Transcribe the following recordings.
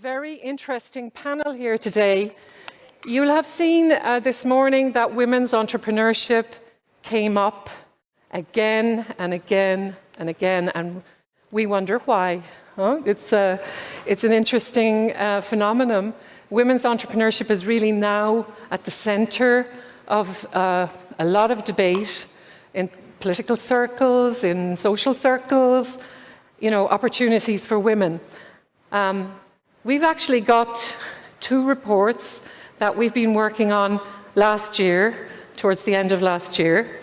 Very interesting panel here today. You'll have seen this morning that women's entrepreneurship came up again and again and again, and we wonder why. It's an interesting phenomenon. Women's entrepreneurship is really now at the center of a lot of debate in political circles, in social circles, opportunities for women. We've actually got two reports that we've been working on last year, towards the end of last year.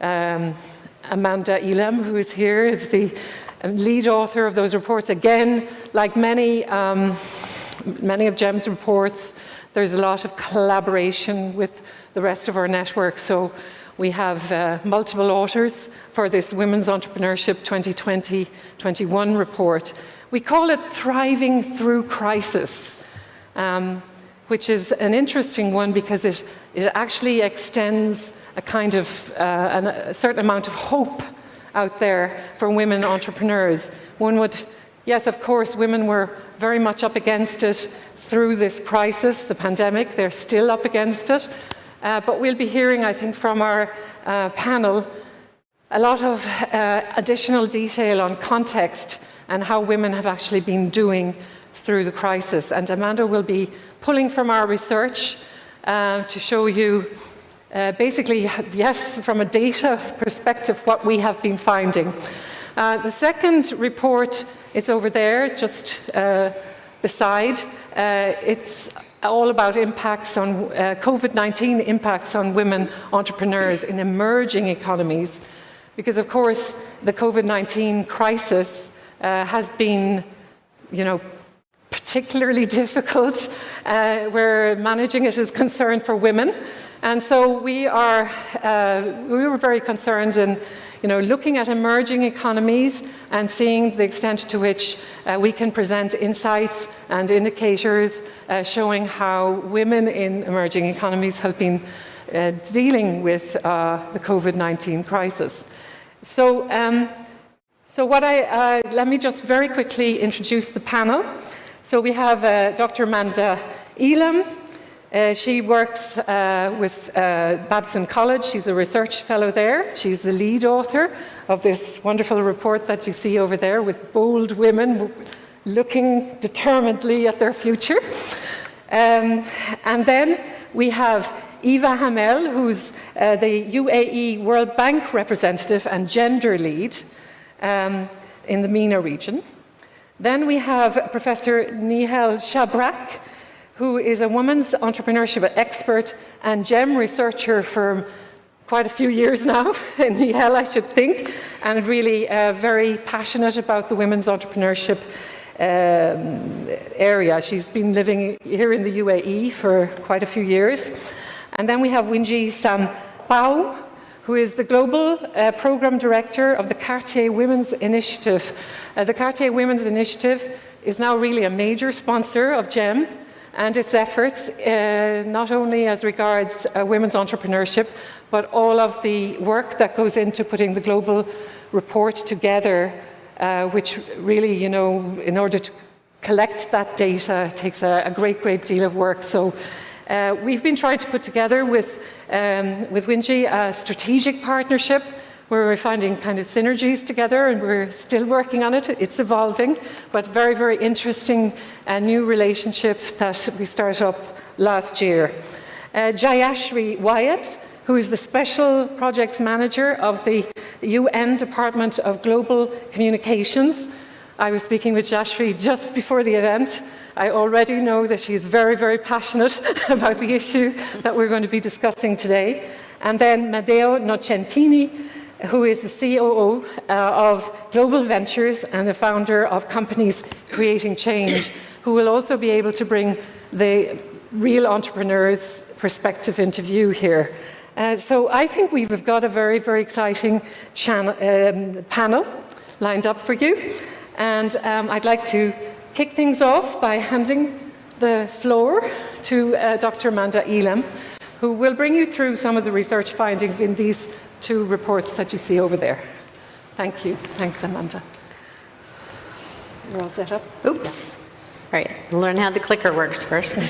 Amanda Elam, who is here, is the lead author of those reports. Again, like many of Jem's reports, there's a lot of collaboration with the rest of our network. So we have multiple authors for this Women's Entrepreneurship 2020-21 report. We call it Thriving Through Crisis, which is an interesting one because it actually extends a kind of a certain amount of hope out there for women entrepreneurs. One would, yes, of course, women were very much up against it through this crisis, the pandemic. They're still up against it. But we'll be hearing, I think, from our panel a lot of additional detail on context and how women have actually been doing through the crisis. And Amanda will be pulling from our research to show you basically, yes, from a data perspective, what we have been finding. The second report is over there, just beside. It's all about impacts on COVID-19 impacts on women entrepreneurs in emerging economies. Because, of course, the COVID-19 crisis has been, particularly difficult where managing it is concerned for women. And so we were very concerned in, looking at emerging economies and seeing the extent to which we can present insights and indicators showing how women in emerging economies have been dealing with the COVID-19 crisis. So let me just very quickly introduce the panel. So we have Dr. Amanda Elam. She works with Babson College. She's a research fellow there. She's the lead author of this wonderful report that you see over there with bold women looking determinedly at their future. And then we have Eva Hamel, who's the UAE World Bank representative and gender lead in the MENA region. Then we have Professor Niels Shabrak, who is a women's entrepreneurship expert and GEM researcher for quite a few years now, in Niels, I should think, and really very passionate about the women's entrepreneurship area. She's been living here in the UAE for quite a few years. And then we have Winji Sampao, who is the Global Program Director of the Cartier Women's Initiative. The Cartier Women's Initiative is now really a major sponsor of GEM and its efforts, not only as regards women's entrepreneurship, but all of the work that goes into putting the global report together, which really, in order to collect that data takes a great deal of work. So we've been trying to put together with Winji a strategic partnership where we're finding kind of synergies together, and we're still working on it. It's evolving, but very interesting new relationship that we started up last year. Jayashri Wyatt, who is the Special Projects Manager of the UN Department of Global Communications. I was speaking with Jayashri just before the event. I already know that she's very passionate about the issue that we're going to be discussing today. And then Matteo Nocentini, who is the COO of Global Ventures and the founder of Companies Creating Change, who will also be able to bring the real entrepreneurs' perspective into view here. So I think we've got a very exciting panel lined up for you. And I'd like to kick things off by handing the floor to Dr. Amanda Elam, who will bring you through some of the research findings in these two reports that you see over there. Thank you. Thanks, Amanda. You're all set up? Oops. All right, we'll learn how the clicker works first. All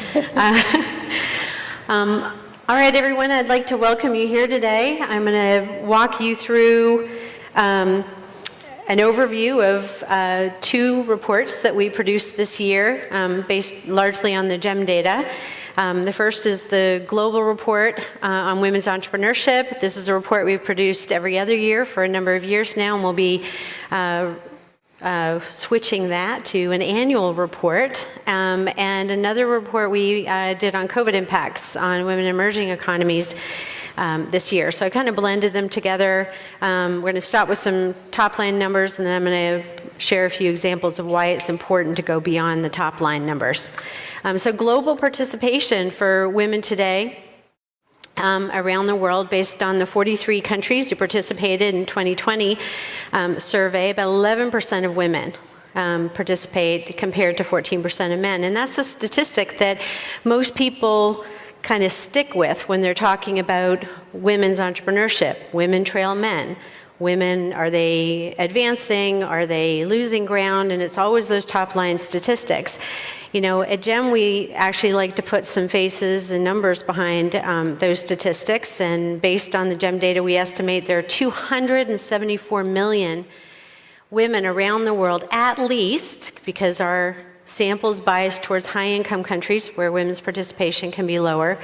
right, everyone, I'd like to welcome you here today. I'm going to walk you through an overview of 2 reports that we produced this year, based largely on the GEM data. The first is the global report on women's entrepreneurship. This is a report we've produced every other year for a number of years now, and we'll be switching that to an annual report. And another report we did on COVID impacts on women in emerging economies this year. So I kind of blended them together. We're going to start with some top-line numbers, and then I'm going to share a few examples of why it's important to go beyond the top-line numbers. So global participation for women today around the world, based on the 43 countries who participated in 2020 survey, about 11% of women participate compared to 14% of men. And that's a statistic that most people kind of stick with when they're talking about women's entrepreneurship. Women trail men. Women, are they advancing? Are they losing ground? And it's always those top-line statistics. You know, at GEM, we actually like to put some faces and numbers behind those statistics. And based on the GEM data, we estimate there are 274 million women around the world, at least, because our samples biased towards high-income countries where women's participation can be lower,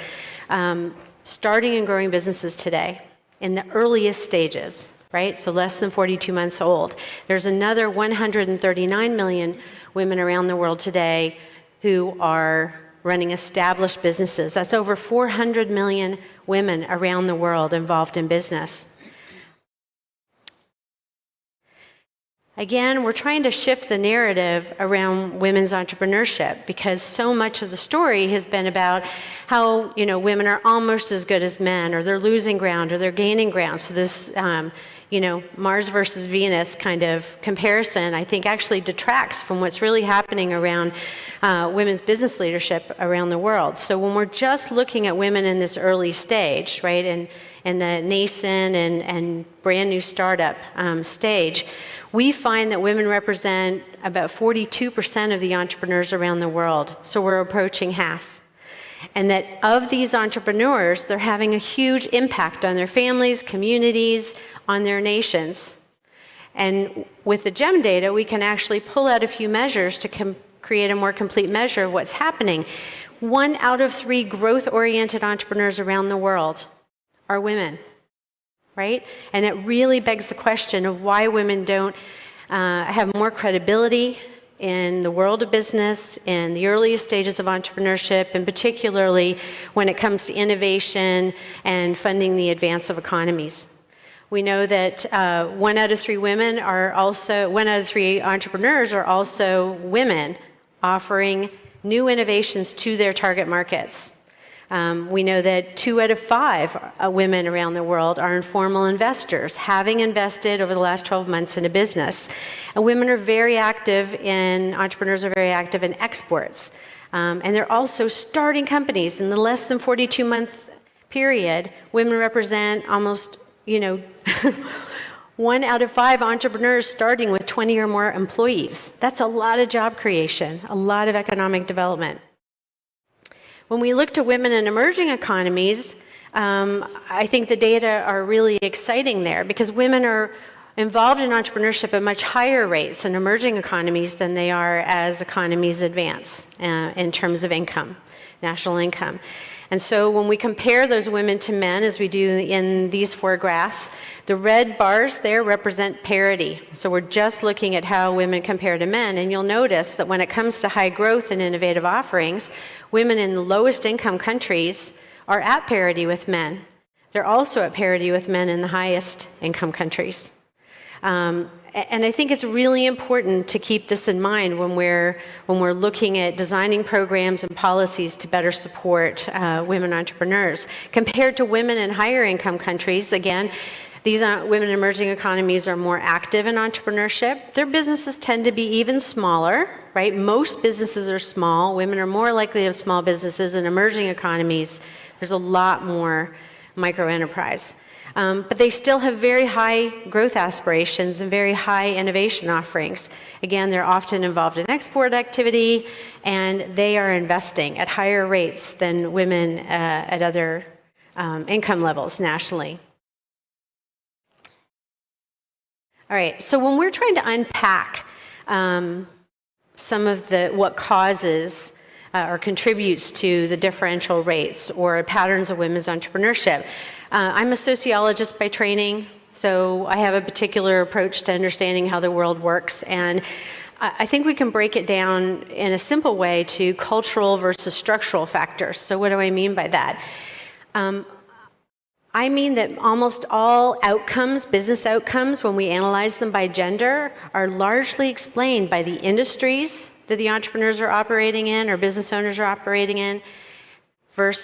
starting and growing businesses today in the earliest stages. Right? So less than 42 months old. There's another 139 million women around the world today who are running established businesses. That's over 400 million women around the world involved in business. Again, we're trying to shift the narrative around women's entrepreneurship, because so much of the story has been about how, you know, women are almost as good as men, or they're losing ground, or they're gaining ground. So this, you know, Mars versus Venus kind of comparison, I think, actually detracts from what's really happening around women's business leadership around the world. So when we're just looking at women in this early stage, right, and the nascent and brand new startup stage, we find that women represent about 42% of the entrepreneurs around the world. So we're approaching half. And that of these entrepreneurs, they're having a huge impact on their families, communities, on their nations. And with the GEM data, we can actually pull out a few measures to create a more complete measure of what's happening. 1 out of 3 growth-oriented entrepreneurs around the world are women. Right? And it really begs the question of why women don't have more credibility in the world of business, in the earliest stages of entrepreneurship, and particularly when it comes to innovation and funding the advance of economies. We know that 1 out of 3 women are also, 1 out of 3 entrepreneurs are also women offering new innovations to their target markets. We know that 2 out of 5 women around the world are informal investors, having invested over the last 12 months in a business. And women are very active entrepreneurs are very active in exports. And they're also starting companies. In the less than 42-month period, women represent almost, 1 out of 5 entrepreneurs starting with 20 or more employees. That's a lot of job creation, a lot of economic development. When we look to women in emerging economies, I think the data are really exciting there, because women are involved in entrepreneurship at much higher rates in emerging economies than they are as economies advance in terms of income, national income. And so when we compare those women to men, as we do in these 4 graphs, the red bars there represent parity. So we're just looking at how women compare to men. And you'll notice that when it comes to high growth and innovative offerings, women in the lowest income countries are at parity with men. They're also at parity with men in the highest income countries. And I think it's really important to keep this in mind when we're looking at designing programs and policies to better support women entrepreneurs. Compared to women in higher income countries, again, these women in emerging economies are more active in entrepreneurship. Their businesses tend to be even smaller, right? Most businesses are small. Women are more likely to have small businesses. In emerging economies, there's a lot more micro enterprise. But they still have very high growth aspirations and very high innovation offerings. Again, they're often involved in export activity, and they are investing at higher rates than women at other income levels nationally. All right, so when we're trying to unpack some of what causes or contributes to the differential rates or patterns of women's entrepreneurship, I'm a sociologist by training, so I have a particular approach to understanding how the world works, and I think we can break it down in a simple way to cultural versus structural factors. So what do I mean by that? I mean that almost all outcomes, business outcomes, when we analyze them by gender, are largely explained by the industries that the entrepreneurs are operating in or business owners are operating in,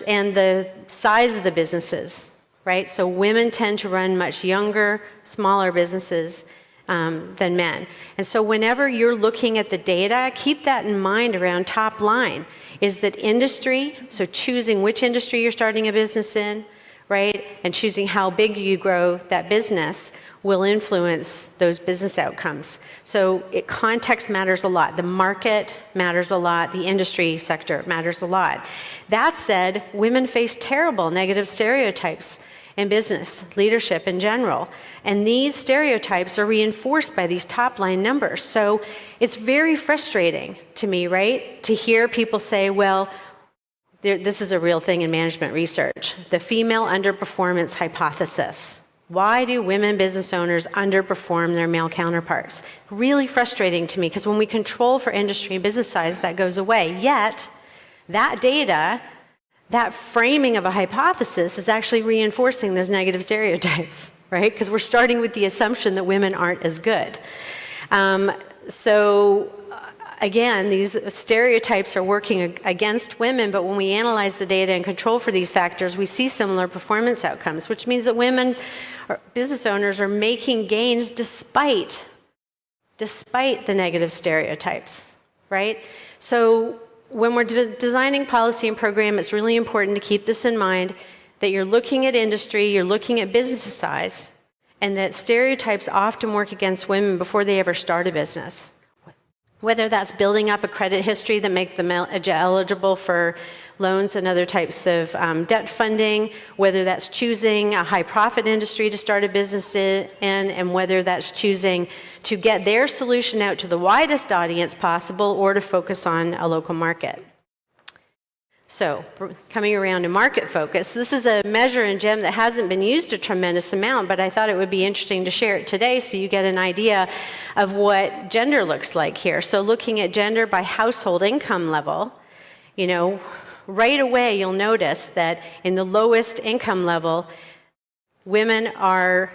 and the size of the businesses, right? So women tend to run much younger, smaller businesses than men. And so whenever you're looking at the data, keep that in mind around top line, is that industry, so choosing which industry you're starting a business in, right, and choosing how big you grow that business will influence those business outcomes. So context matters a lot. The market matters a lot. The industry sector matters a lot. That said, women face terrible negative stereotypes in business, leadership in general. And these stereotypes are reinforced by these top-line numbers. So it's very frustrating to me, right, to hear people say, well, this is a real thing in management research, the female underperformance hypothesis. Why do women business owners underperform their male counterparts? Really frustrating to me, because when we control for industry and business size, that goes away. Yet, that data, that framing of a hypothesis is actually reinforcing those negative stereotypes, right? Because we're starting with the assumption that women aren't as good. Again, these stereotypes are working against women, but when we analyze the data and control for these factors, we see similar performance outcomes, which means that women or business owners are making gains despite the negative stereotypes, right? So when we're designing policy and program, it's really important to keep this in mind, that you're looking at industry, you're looking at business size, and that stereotypes often work against women before they ever start a business. Whether that's building up a credit history that makes them eligible for loans and other types of debt funding, whether that's choosing a high-profit industry to start a business in, and whether that's choosing to get their solution out to the widest audience possible or to focus on a local market. So, coming around to market focus, this is a measure in GEM that hasn't been used a tremendous amount, but I thought it would be interesting to share it today so you get an idea of what gender looks like here. So looking at gender by household income level, you know, right away you'll notice that in the lowest income level, women are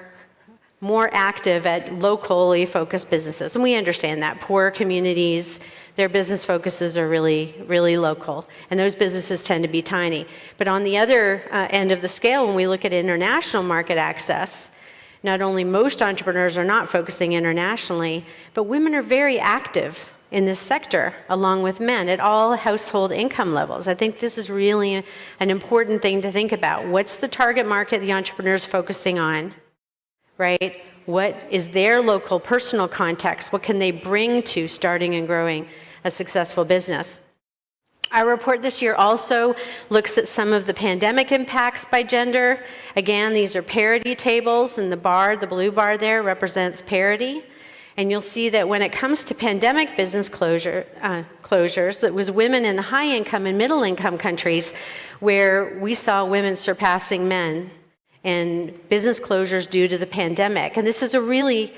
more active at locally focused businesses. And we understand that. Poor communities, their business focuses are really, really local. And those businesses tend to be tiny. But on the other end of the scale, when we look at international market access, not only most entrepreneurs are not focusing internationally, but women are very active in this sector, along with men, at all household income levels. I think this is really an important thing to think about. What's the target market the entrepreneur's focusing on? Right? What is their local personal context? What can they bring to starting and growing a successful business? Our report this year also looks at some of the pandemic impacts by gender. Again, these are parity tables, and the blue bar there represents parity. And you'll see that when it comes to pandemic business closures, it was women in the high income and middle income countries where we saw women surpassing men and business closures due to the pandemic. And this is a really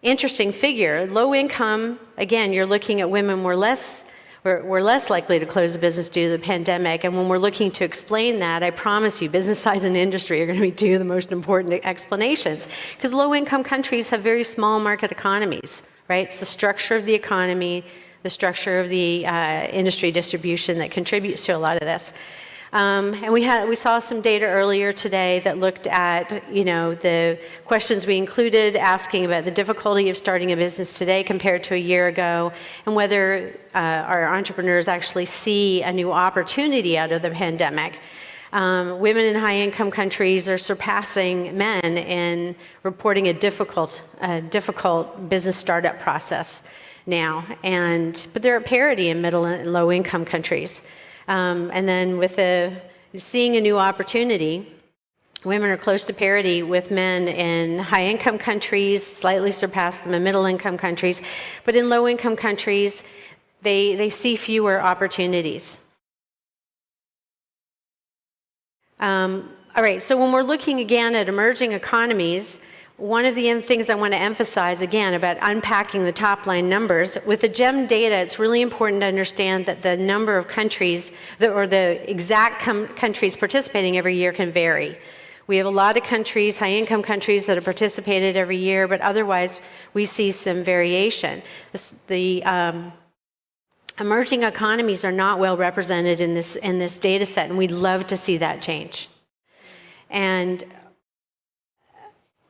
interesting figure. Low income, again, you're looking at women were less likely to close a business due to the pandemic. And when we're looking to explain that, I promise you, business size and industry are going to be two of the most important explanations. Because low income countries have very small market economies, right? It's the structure of the economy, the structure of the industry distribution that contributes to a lot of this. And we saw some data earlier today that looked at, the questions we included, asking about the difficulty of starting a business today compared to a year ago, and whether our entrepreneurs actually see a new opportunity out of the pandemic. Women in high-income countries are surpassing men in reporting a difficult business startup process now, but they're at parity in middle and low-income countries. And then with seeing a new opportunity, women are close to parity with men in high-income countries, slightly surpass them in middle-income countries, but in low-income countries, they see fewer opportunities. All right, so when we're looking again at emerging economies, one of the things I want to emphasize again about unpacking the top line numbers, with the GEM data, it's really important to understand that the number of countries, or the exact countries participating every year can vary. We have a lot of countries, high-income countries, that have participated every year, but otherwise we see some variation. The emerging economies are not well represented in this data set, and we'd love to see that change. And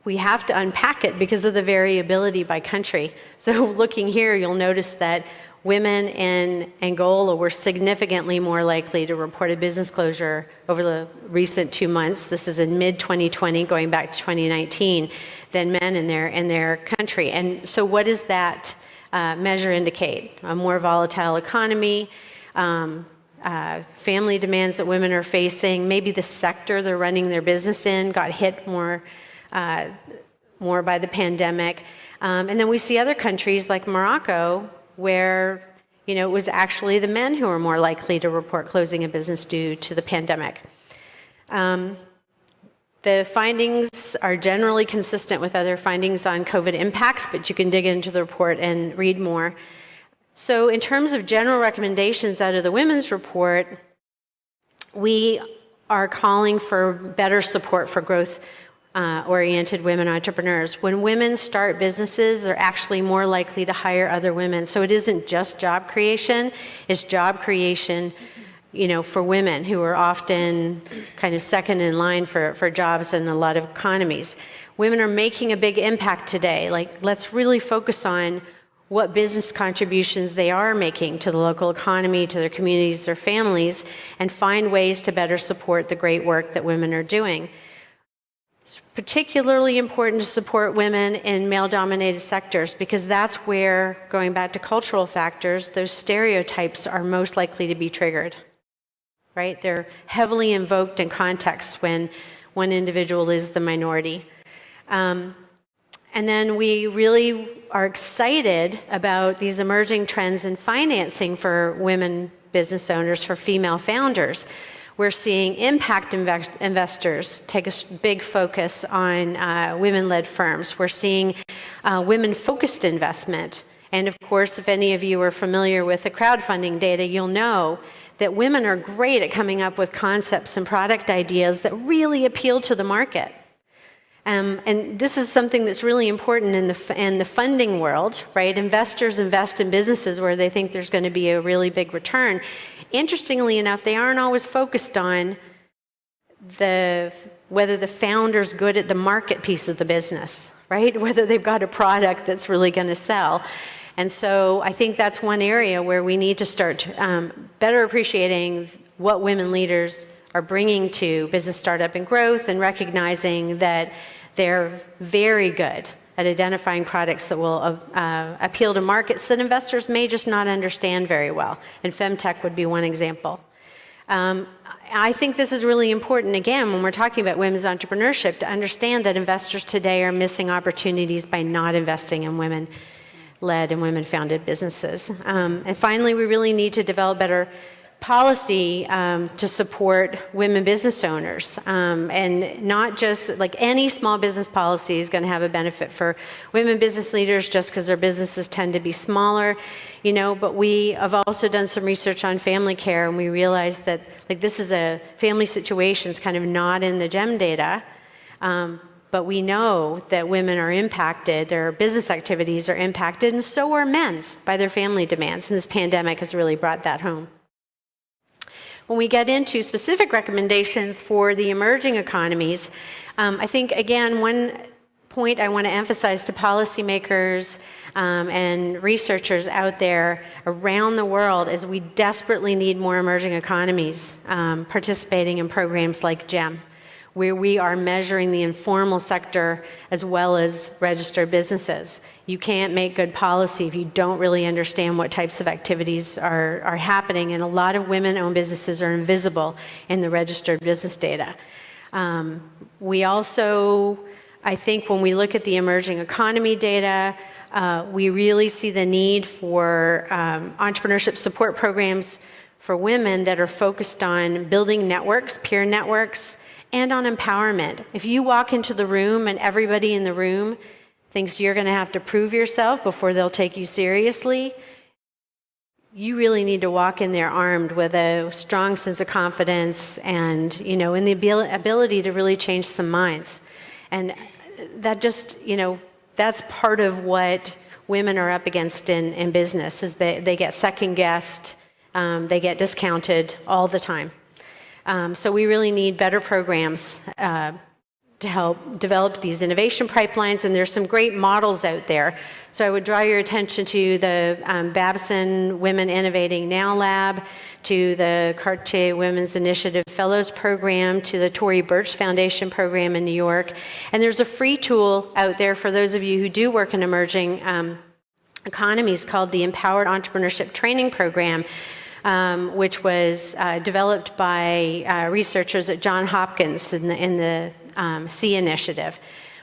we have to unpack it because of the variability by country. So looking here, you'll notice that women in Angola were significantly more likely to report a business closure over the recent 2 months. This is in mid-2020, going back to 2019, than men in their country. And so what does that measure indicate? A more volatile economy, family demands that women are facing, maybe the sector they're running their business in got hit more by the pandemic. And then we see other countries like Morocco where it was actually the men who were more likely to report closing a business due to the pandemic. The findings are generally consistent with other findings on COVID impacts, but you can dig into the report and read more. So in terms of general recommendations out of the women's report, we are calling for better support for growth-oriented women entrepreneurs. When women start businesses, they're actually more likely to hire other women. So it isn't just job creation, it's job creation for women who are often kind of second in line for jobs in a lot of economies. Women are making a big impact today. Let's really focus on what business contributions they are making to the local economy, to their communities, their families, and find ways to better support the great work that women are doing. It's particularly important to support women in male-dominated sectors because that's where, going back to cultural factors, those stereotypes are most likely to be triggered, right? They're heavily invoked in contexts when one individual is the minority. And then we really are excited about these emerging trends in financing for women business owners, for female founders. We're seeing impact investors take a big focus on women-led firms. We're seeing women-focused investment. And of course, if any of you are familiar with the crowdfunding data, you'll know that women are great at coming up with concepts and product ideas that really appeal to the market. And this is something that's really important in the funding world, right? Investors invest in businesses where they think there's going to be a really big return. Interestingly enough, they aren't always focused on whether the founder's good at the market piece of the business, right? Whether they've got a product that's really going to sell. And so I think that's one area where we need to start better appreciating what women leaders are bringing to business startup and growth, and recognizing that they're very good at identifying products that will appeal to markets that investors may just not understand very well. And femtech would be one example. I think this is really important, again, when we're talking about women's entrepreneurship, to understand that investors today are missing opportunities by not investing in women-led and women-founded businesses. And finally, we really need to develop better policy to support women business owners, and not just like any small business policy is going to have a benefit for women business leaders just because their businesses tend to be smaller, but we have also done some research on family care, and we realized that this is a family situation, it's kind of not in the GEM data, but we know that women are impacted, their business activities are impacted, and so are men's by their family demands, and this pandemic has really brought that home. When we get into specific recommendations for the emerging economies, I think, again, one point I want to emphasize to policymakers and researchers out there around the world is we desperately need more emerging economies participating in programs like GEM, where we are measuring the informal sector as well as registered businesses. You can't make good policy if you don't really understand what types of activities are happening, and a lot of women-owned businesses are invisible in the registered business data. We also, I think when we look at the emerging economy data, we really see the need for entrepreneurship support programs for women that are focused on building networks, peer networks, and on empowerment. If you walk into the room and everybody in the room thinks you're going to have to prove yourself before they'll take you seriously, you really need to walk in there armed with a strong sense of confidence and, and the ability to really change some minds. And that just, that's part of what women are up against in business, is they get second-guessed, they get discounted all the time. So we really need better programs to help develop these innovation pipelines, and there's some great models out there. So I would draw your attention to the Babson Women Innovating Now Lab, to the Cartier Women's Initiative Fellows Program, to the Tory Burch Foundation Program in New York. And there's a free tool out there for those of you who do work in emerging economies called the Empowered Entrepreneurship Training Program, which was developed by researchers at Johns Hopkins in the C Initiative,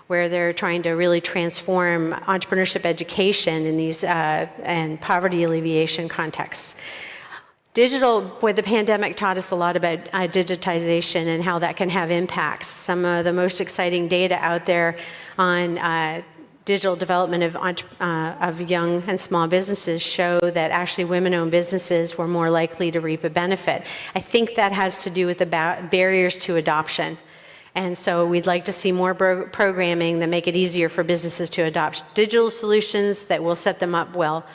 where they're trying to really transform entrepreneurship education in these and poverty alleviation contexts. The pandemic taught us a lot about digitization and how that can have impacts. Some of the most exciting data out there on digital development of young and small businesses show that actually women-owned businesses were more likely to reap a benefit. I think that has to do with the barriers to adoption. And so we'd like to see more programming that make it easier for businesses to adopt digital solutions that will set them up well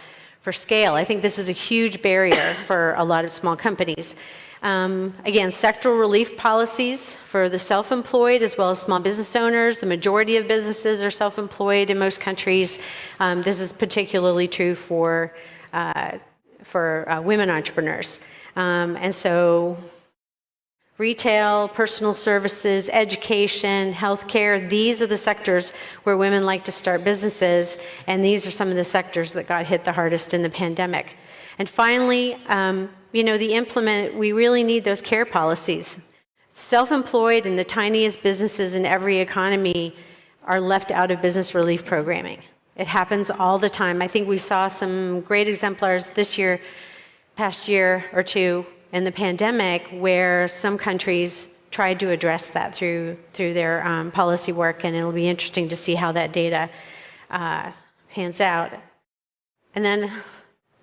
for scale. I think this is a huge barrier for a lot of small companies. Again, sectoral relief policies for the self-employed as well as small business owners. The majority of businesses are self-employed in most countries. This is particularly true for women entrepreneurs. And so retail, personal services, education, healthcare, these are the sectors where women like to start businesses, and these are some of the sectors that got hit the hardest in the pandemic. And finally, we really need those care policies. Self-employed and the tiniest businesses in every economy are left out of business relief programming. It happens all the time. I think we saw some great exemplars past year or two in the pandemic, where some countries tried to address that through their policy work, and it'll be interesting to see how that data pans out. And then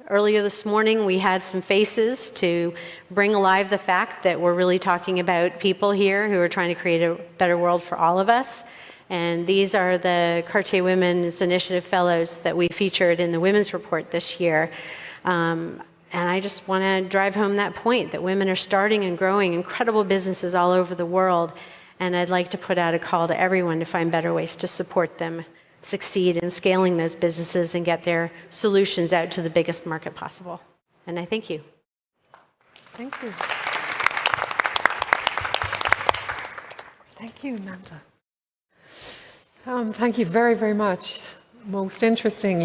earlier this morning, we had some faces to bring alive the fact that we're really talking about people here who are trying to create a better world for all of us. And these are the Cartier Women's Initiative Fellows that we featured in the Women's Report this year. And I just want to drive home that point, that women are starting and growing incredible businesses all over the world. And I'd like to put out a call to everyone to find better ways to support them succeed in scaling those businesses and get their solutions out to the biggest market possible. And I thank you. Thank you. Thank you, Amanda. Thank you very, very much. Most interesting.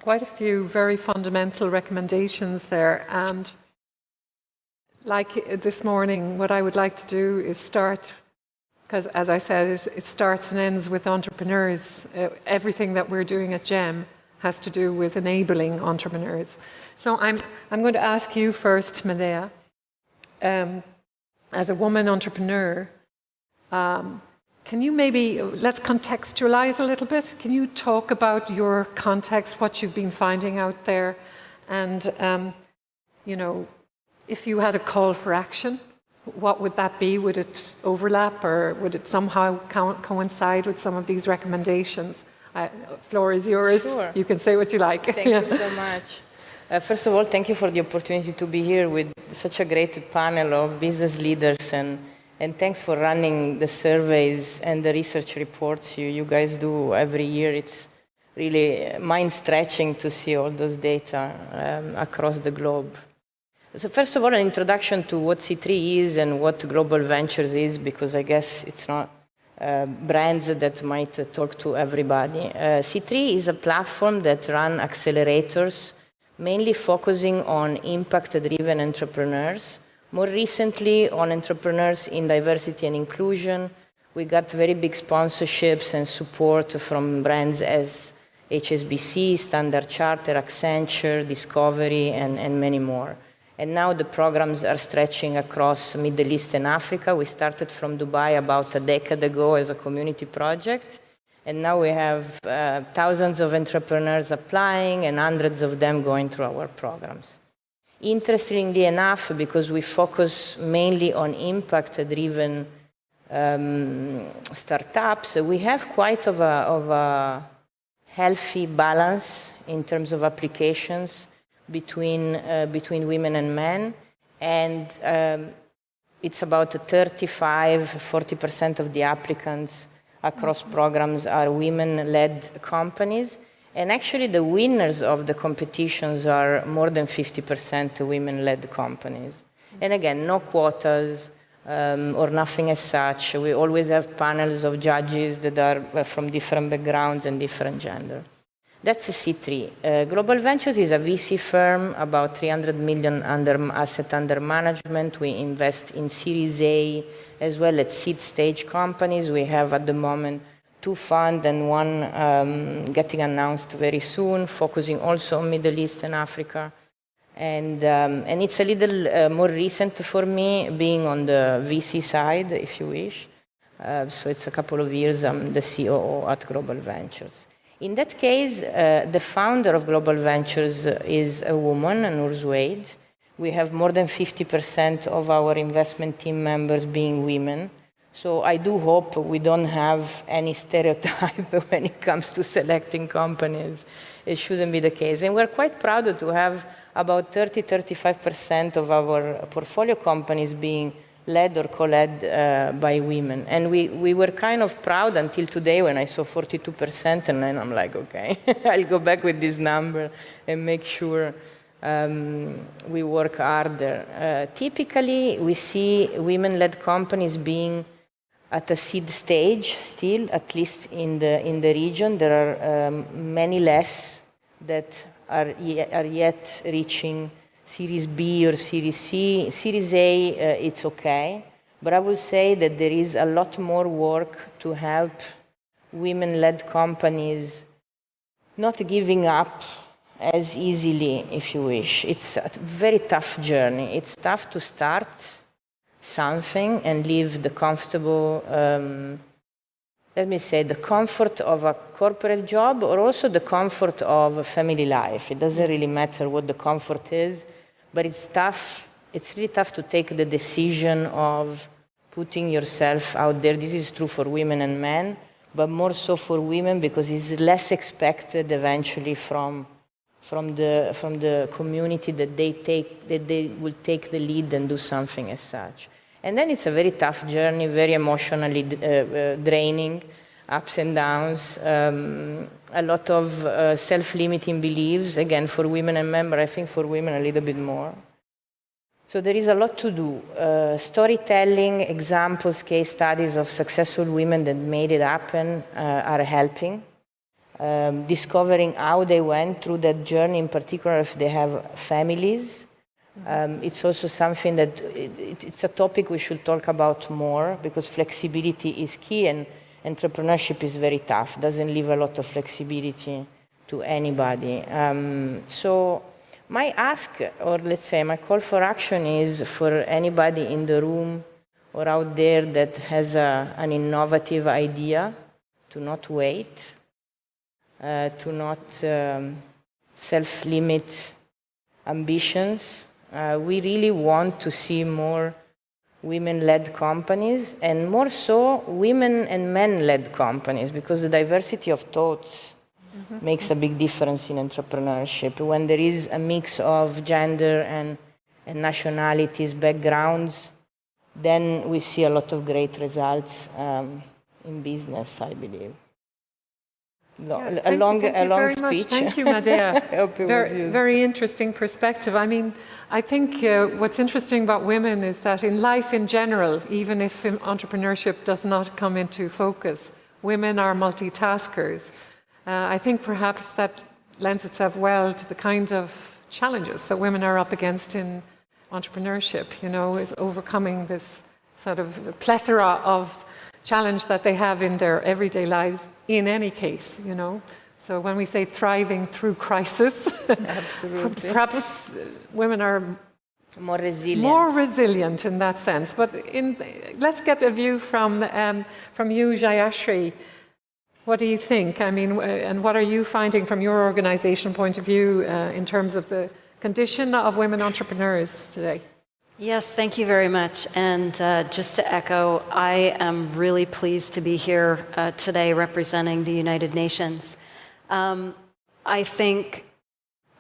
Quite a few very fundamental recommendations there. And like this morning, what I would like to do is start, because as I said, it starts and ends with entrepreneurs. Everything that we're doing at GEM has to do with enabling entrepreneurs. So I'm going to ask you first, Medea, as a woman entrepreneur, can you let's contextualize a little bit. Can you talk about your context, what you've been finding out there, and, if you had a call for action, what would that be? Would it overlap, or would it somehow coincide with some of these recommendations? Floor is yours. Sure. You can say what you like. Thank you so much. First of all, thank you for the opportunity to be here with such a great panel of business leaders and And thanks for running the surveys and the research reports you guys do every year. It's really mind-stretching to see all those data across the globe. So first of all, an introduction to what C3 is and what Global Ventures is, because I guess it's not brands that might talk to everybody. C3 is a platform that runs accelerators, mainly focusing on impact-driven entrepreneurs. More recently, on entrepreneurs in diversity and inclusion. We got very big sponsorships and support from brands as HSBC, Standard Charter, Accenture, Discovery, and many more. And now the programs are stretching across Middle East and Africa. We started from Dubai about a decade ago as a community project. And now we have thousands of entrepreneurs applying and hundreds of them going through our programs. Interestingly enough, because we focus mainly on impact-driven startups, we have quite of a healthy balance in terms of applications between women and men, and it's about 35–40% of the applicants across programs are women-led companies, and actually the winners of the competitions are more than 50% women-led companies. And again, no quotas or nothing as such. We always have panels of judges that are from different backgrounds and different gender. That's C3. Global Ventures is a VC firm, about 300 million asset under management. We invest in Series A as well as seed stage companies. We have at the moment 2 funds and 1 getting announced very soon, focusing also on Middle East and Africa. And it's a little more recent for me, being on the VC side, if you wish. So it's a couple of years I'm the COO at Global Ventures. In that case, the founder of Global Ventures is a woman, Noor Zuaid. We have more than 50% of our investment team members being women. So I do hope we don't have any stereotype when it comes to selecting companies. It shouldn't be the case. And we're quite proud to have about 30–35% of our portfolio companies being led or co-led by women. And we were kind of proud until today when I saw 42%, and then I'm like, okay, I'll go back with this number and make sure we work harder. Typically, we see women-led companies being at a seed stage still, at least in the region. There are many less that are yet reaching Series B or Series C. Series A, it's okay. But I will say that there is a lot more work to help women-led companies not giving up as easily, if you wish. It's a very tough journey. It's tough to start something and leave the comfortable, let me say, the comfort of a corporate job, or also the comfort of a family life. It doesn't really matter what the comfort is, but it's tough. It's really tough to take the decision of putting yourself out there. This is true for women and men, but more so for women because it's less expected eventually from the community that they will take the lead and do something as such. And then it's a very tough journey, very emotionally draining, ups and downs, a lot of self-limiting beliefs, again, for women and men, but I think for women a little bit more. So there is a lot to do. Storytelling, examples, case studies of successful women that made it happen are helping. Discovering how they went through that journey, in particular if they have families. It's also something that it's a topic we should talk about more, because flexibility is key and entrepreneurship is very tough. Doesn't leave a lot of flexibility to anybody. So my ask, or let's say my call for action, is for anybody in the room or out there that has an innovative idea to not wait, to not self-limit ambitions. We really want to see more women-led companies, and more so women and men-led companies, because the diversity of thoughts makes a big difference in entrepreneurship. When there is a mix of gender and nationalities, backgrounds, then we see a lot of great results in business, I believe. A long speech. Thank you, Medea. I hope it was useful. Very interesting perspective. I mean, I think what's interesting about women is that in life in general, even if entrepreneurship does not come into focus, women are multitaskers. I think perhaps that lends itself well to the kind of challenges that women are up against in entrepreneurship, is overcoming this sort of plethora of challenge that they have in their everyday lives in any case, So when we say thriving through crisis, Absolutely. perhaps women are more resilient in that sense. But let's get a view from you, Jayashri. What do you think? I mean, and what are you finding from your organization point of view in terms of the condition of women entrepreneurs today? Yes, thank you very much. And just to echo, I am really pleased to be here today representing the United Nations. I think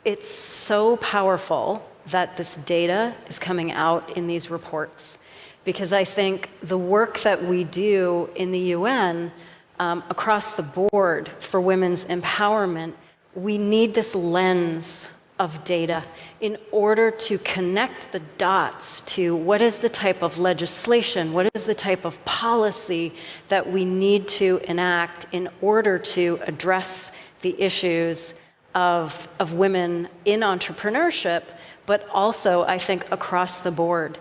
it's so powerful that this data is coming out in these reports, because I think the work that we do in the UN across the board for women's empowerment, we need this lens of data in order to connect the dots to what is the type of legislation, what is the type of policy that we need to enact in order to address the issues of women in entrepreneurship, but also, I think, across the board.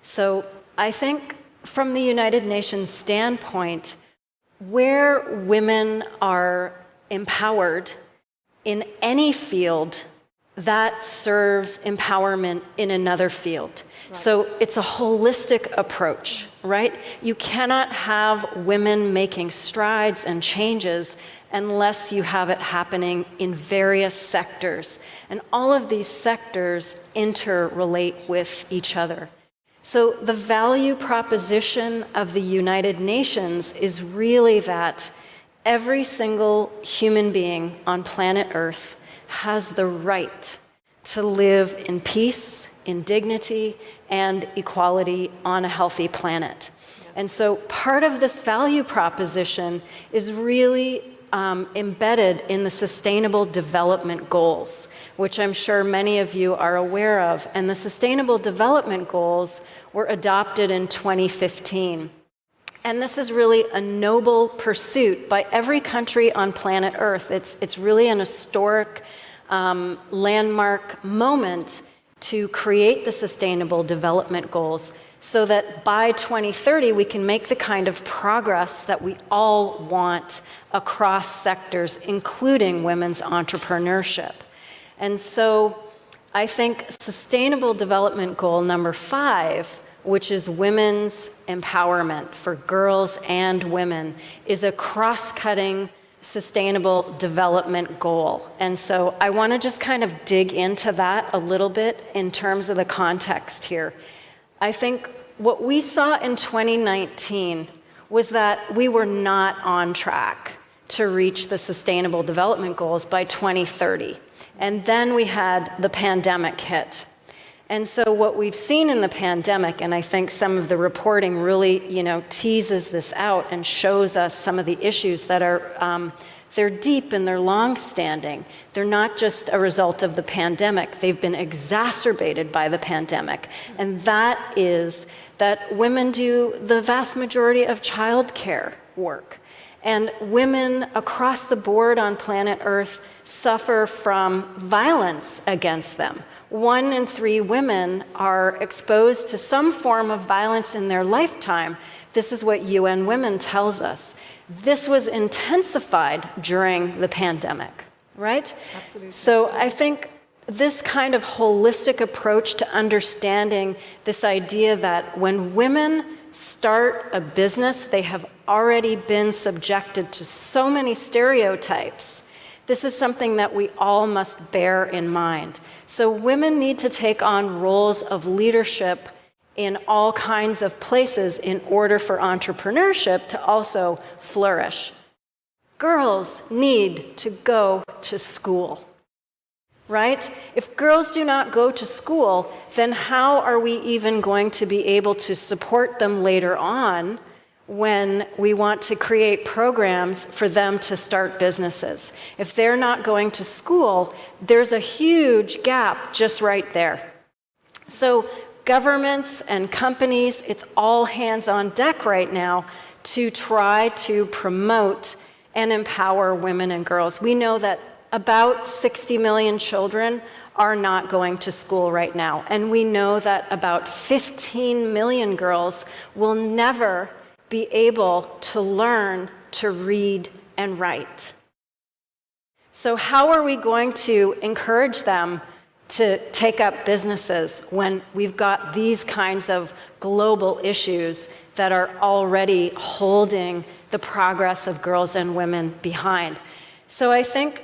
So I think from the United Nations standpoint, where women are empowered in any field, that serves empowerment in another field. Right. So it's a holistic approach, right? You cannot have women making strides and changes unless you have it happening in various sectors. And all of these sectors interrelate with each other. So the value proposition of the United Nations is really that every single human being on planet Earth has the right to live in peace, in dignity, and equality on a healthy planet. And so part of this value proposition is really embedded in the Sustainable Development Goals, which I'm sure many of you are aware of. And the Sustainable Development Goals were adopted in 2015. And this is really a noble pursuit by every country on planet Earth. It's really an historic landmark moment to create the Sustainable Development Goals so that by 2030 we can make the kind of progress that we all want across sectors, including women's entrepreneurship. And so I think Sustainable Development Goal number 5, which is women's empowerment for girls and women, is a cross-cutting sustainable development goal. And so I want to just kind of dig into that a little bit in terms of the context here. I think what we saw in 2019 was that we were not on track to reach the Sustainable Development Goals by 2030. And then we had the pandemic hit. And so what we've seen in the pandemic, and I think some of the reporting really, teases this out and shows us some of the issues that are, they're deep and they're long-standing. They're not just a result of the pandemic. They've been exacerbated by the pandemic. And that is that women do the vast majority of childcare work. And women across the board on planet Earth suffer from violence against them. 1 in 3 women are exposed to some form of violence in their lifetime. This is what UN Women tells us. This was intensified during the pandemic, right? Absolutely. So I think this kind of holistic approach to understanding this idea that when women start a business, they have already been subjected to so many stereotypes. This is something that we all must bear in mind. So women need to take on roles of leadership in all kinds of places in order for entrepreneurship to also flourish. Girls need to go to school. right? If girls do not go to school, then how are we even going to be able to support them later on when we want to create programs for them to start businesses? If they're not going to school, there's a huge gap just right there. So governments and companies, it's all hands on deck right now to try to promote and empower women and girls. We know that about 60 million children are not going to school right now. And we know that about 15 million girls will never be able to learn to read and write. So how are we going to encourage them to take up businesses when we've got these kinds of global issues that are already holding the progress of girls and women behind? So I think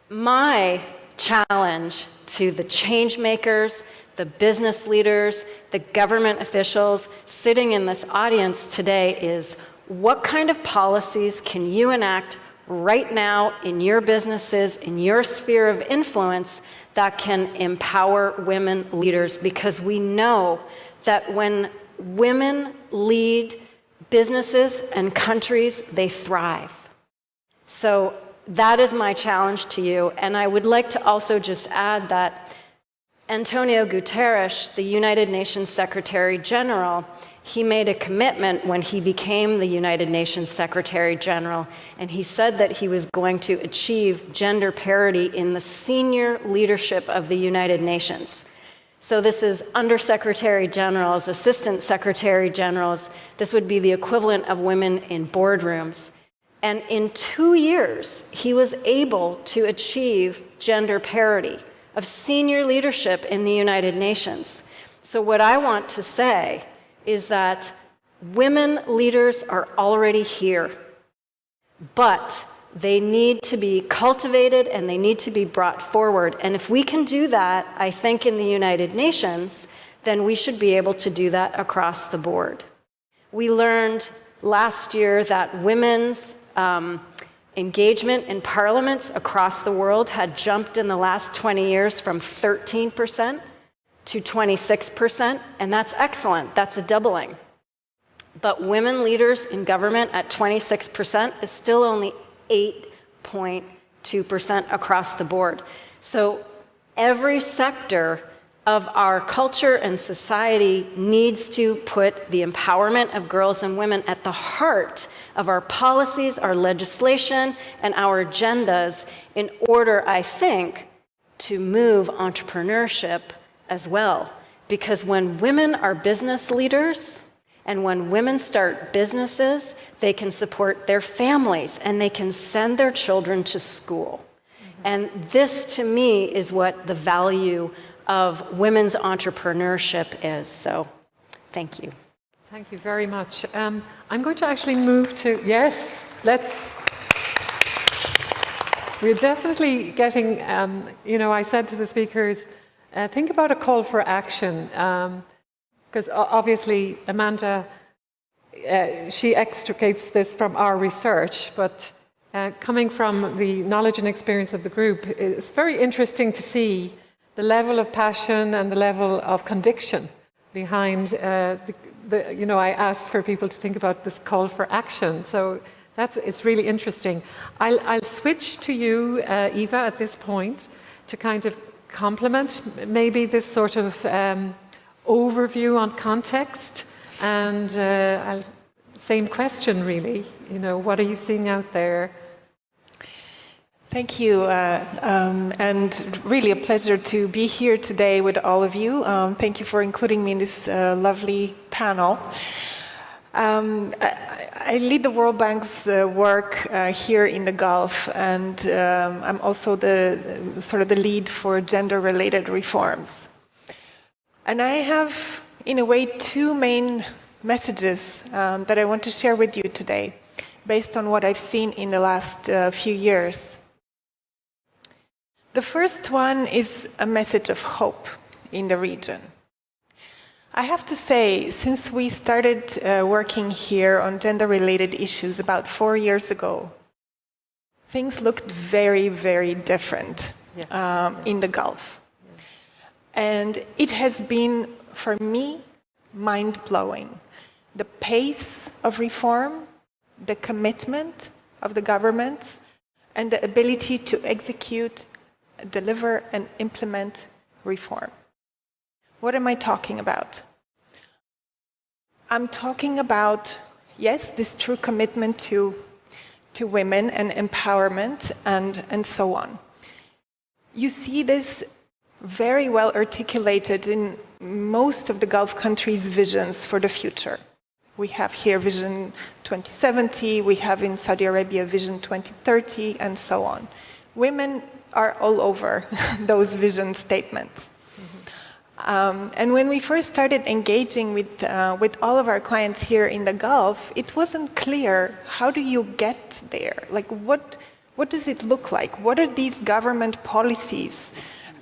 my challenge to the change makers, the business leaders, the government officials sitting in this audience today is, what kind of policies can you enact right now in your businesses, in your sphere of influence, that can empower women leaders? Because we know that when women lead businesses and countries, they thrive. So that is my challenge to you. And I would like to also just add that Antonio Guterres, the United Nations Secretary General, he made a commitment when he became the United Nations Secretary General, and he said that he was going to achieve gender parity in the senior leadership of the United Nations. So this is Undersecretary Generals, Assistant Secretary Generals. This would be the equivalent of women in boardrooms. And in 2 years, he was able to achieve gender parity of senior leadership in the United Nations. So what I want to say is that women leaders are already here, but they need to be cultivated and they need to be brought forward. And if we can do that, I think in the United Nations, then we should be able to do that across the board. We learned last year that women's engagement in parliaments across the world had jumped in the last 20 years from 13% to 26%, and that's excellent. That's a doubling. But women leaders in government at 26% is still only 8.2% across the board. So every sector of our culture and society needs to put the empowerment of girls and women at the heart of our policies, our legislation, and our agendas in order, I think, to move entrepreneurship as well. Because when women are business leaders and when women start businesses, they can support their families and they can send their children to school. And this, to me, is what the value of women's entrepreneurship is. So, thank you. Thank you very much. I'm going to actually move to, yes, we're definitely getting, I said to the speakers, think about a call for action, because obviously Amanda, she extricates this from our research, but coming from the knowledge and experience of the group, it's very interesting to see the level of passion and the level of conviction behind I asked for people to think about this call for action. So it's really interesting. I'll switch to you, Eva, at this point to kind of complement maybe this sort of overview on context. And same question, really. What are you seeing out there? Thank you, and really a pleasure to be here today with all of you. Thank you for including me in this lovely panel. I lead the World Bank's work here in the Gulf, and I'm also the lead for gender-related reforms. And I have, in a way, two main messages that I want to share with you today, based on what I've seen in the last few years. The first one is a message of hope in the region. I have to say, since we started working here on gender-related issues about 4 years ago, things looked very, very different in the Gulf. And it has been, for me, mind-blowing. The pace of reform, the commitment of the governments, and the ability to execute, deliver, and implement reform. What am I talking about? I'm talking about, yes, this true commitment to women and empowerment and so on. You see this very well articulated in most of the Gulf countries' visions for the future. We have here Vision 2070, we have in Saudi Arabia Vision 2030, and so on. Women are all over those vision statements. And when we first started engaging with all of our clients here in the Gulf, it wasn't clear, how do you get there? Like, what does it look like? What are these government policies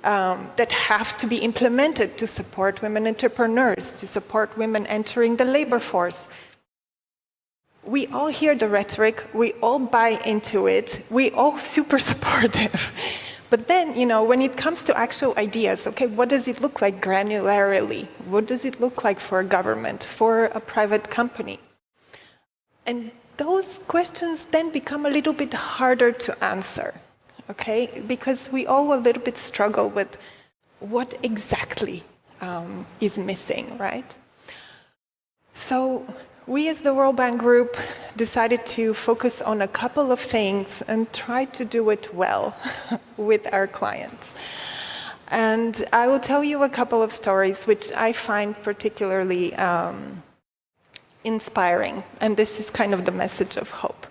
that have to be implemented to support women entrepreneurs, to support women entering the labor force? We all hear the rhetoric, we all buy into it, we all super supportive. But then, when it comes to actual ideas, okay, what does it look like granularly? What does it look like for a government, for a private company? And those questions then become a little bit harder to answer, okay? Because we all a little bit struggle with what exactly is missing, right? So we as the World Bank Group decided to focus on a couple of things and try to do it well with our clients. And I will tell you a couple of stories which I find particularly inspiring, and this is kind of the message of hope.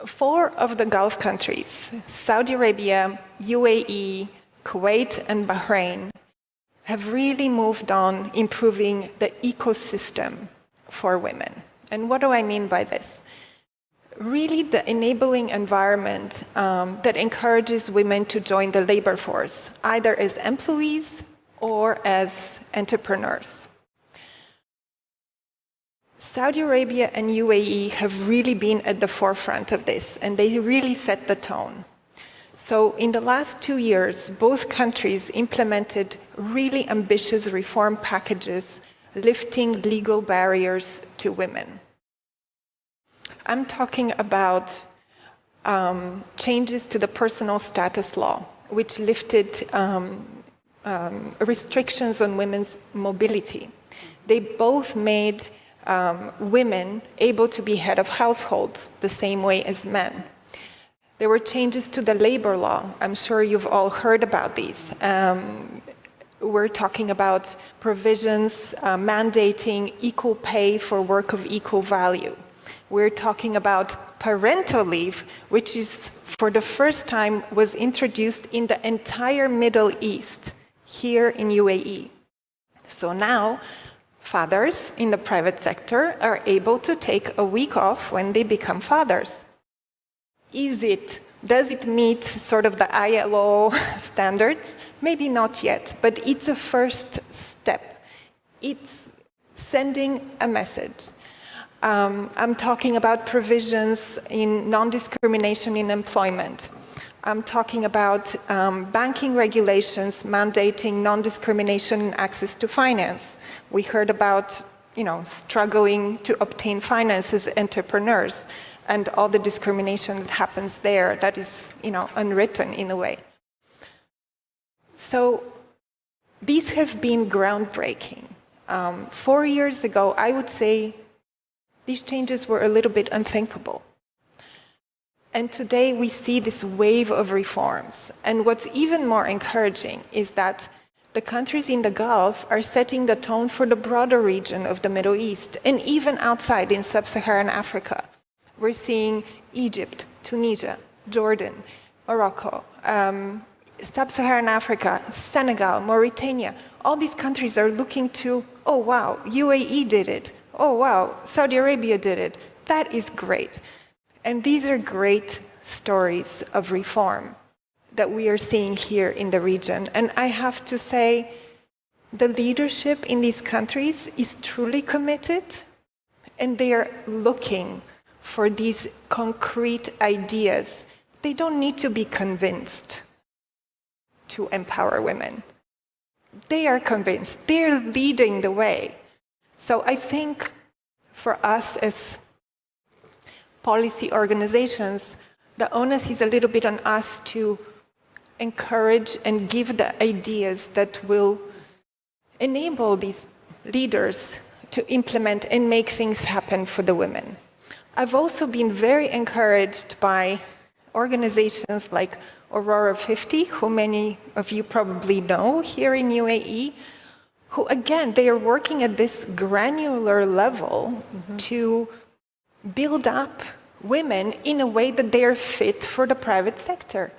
4 of the Gulf countries, Saudi Arabia, UAE, Kuwait, and Bahrain, have really moved on improving the ecosystem for women. And what do I mean by this? Really the enabling environment that encourages women to join the labor force, either as employees or as entrepreneurs. Saudi Arabia and UAE have really been at the forefront of this, and they really set the tone. So in the last 2 years, both countries implemented really ambitious reform packages, lifting legal barriers to women. I'm talking about changes to the personal status law, which lifted restrictions on women's mobility. They both made women able to be head of households the same way as men. There were changes to the labor law. I'm sure you've all heard about these. We're talking about provisions mandating equal pay for work of equal value. We're talking about parental leave, which is for the first time was introduced in the entire Middle East, here in UAE. So now, fathers in the private sector are able to take a week off when they become fathers. Does it meet sort of the ILO standards? Maybe not yet, but it's a first step. It's sending a message. I'm talking about provisions in non-discrimination in employment. I'm talking about banking regulations mandating non-discrimination in access to finance. We heard about, struggling to obtain finance as entrepreneurs, and all the discrimination that happens there that is, unwritten in a way. So these have been groundbreaking. 4 years ago, I would say these changes were a little bit unthinkable. And today we see this wave of reforms. And what's even more encouraging is that the countries in the Gulf are setting the tone for the broader region of the Middle East, and even outside in sub-Saharan Africa. We're seeing Egypt, Tunisia, Jordan, Morocco, sub-Saharan Africa, Senegal, Mauritania. All these countries are looking to, oh wow, UAE did it. Oh wow, Saudi Arabia did it. That is great. And these are great stories of reform that we are seeing here in the region. And I have to say, the leadership in these countries is truly committed, and they are looking for these concrete ideas they don't need to be convinced to empower women. They are convinced. They're leading the way. So I think for us as policy organizations, the onus is a little bit on us to encourage and give the ideas that will enable these leaders to implement and make things happen for the women. I've also been very encouraged by organizations like Aurora 50, who many of you probably know here in UAE, who again, they are working at this granular level to build up women in a way that they are fit for the private sector,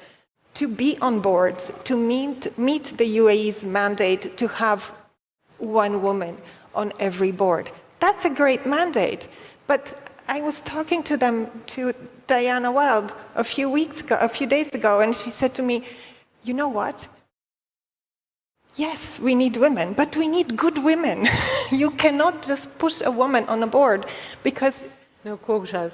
to be on boards, to meet the UAE's mandate to have one woman on every board. That's a great mandate. But I was talking to Diana Wild a few days ago, and she said to me, you know what? Yes, we need women, but we need good women. You cannot just push a woman on a board because no quotas.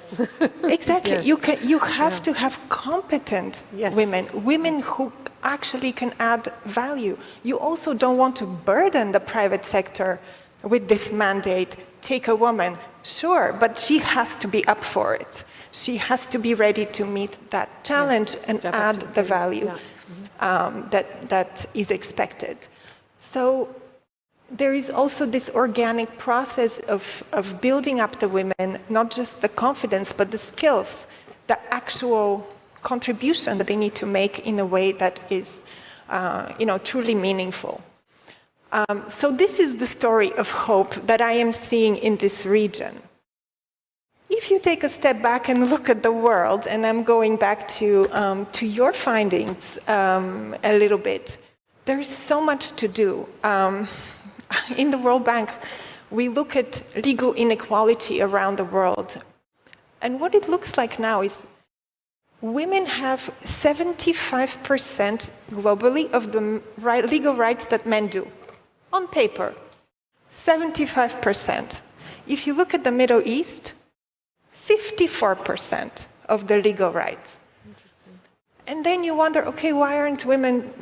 exactly. Yes. You have to have competent Yes. women who actually can add value. You also don't want to burden the private sector with this mandate. Take a woman, sure, but she has to be up for it. She has to be ready to meet that challenge and add the value that is expected. So there is also this organic process of building up the women, not just the confidence, but the skills, the actual contribution that they need to make in a way that is, truly meaningful. So this is the story of hope that I am seeing in this region. If you take a step back and look at the world, and I'm going back to your findings a little bit, there's so much to do. In the World Bank, we look at legal inequality around the world. And what it looks like now is women have 75% globally of the legal rights that men do. On paper, 75%. If you look at the Middle East, 54% of the legal rights. And then you wonder, okay, why aren't women,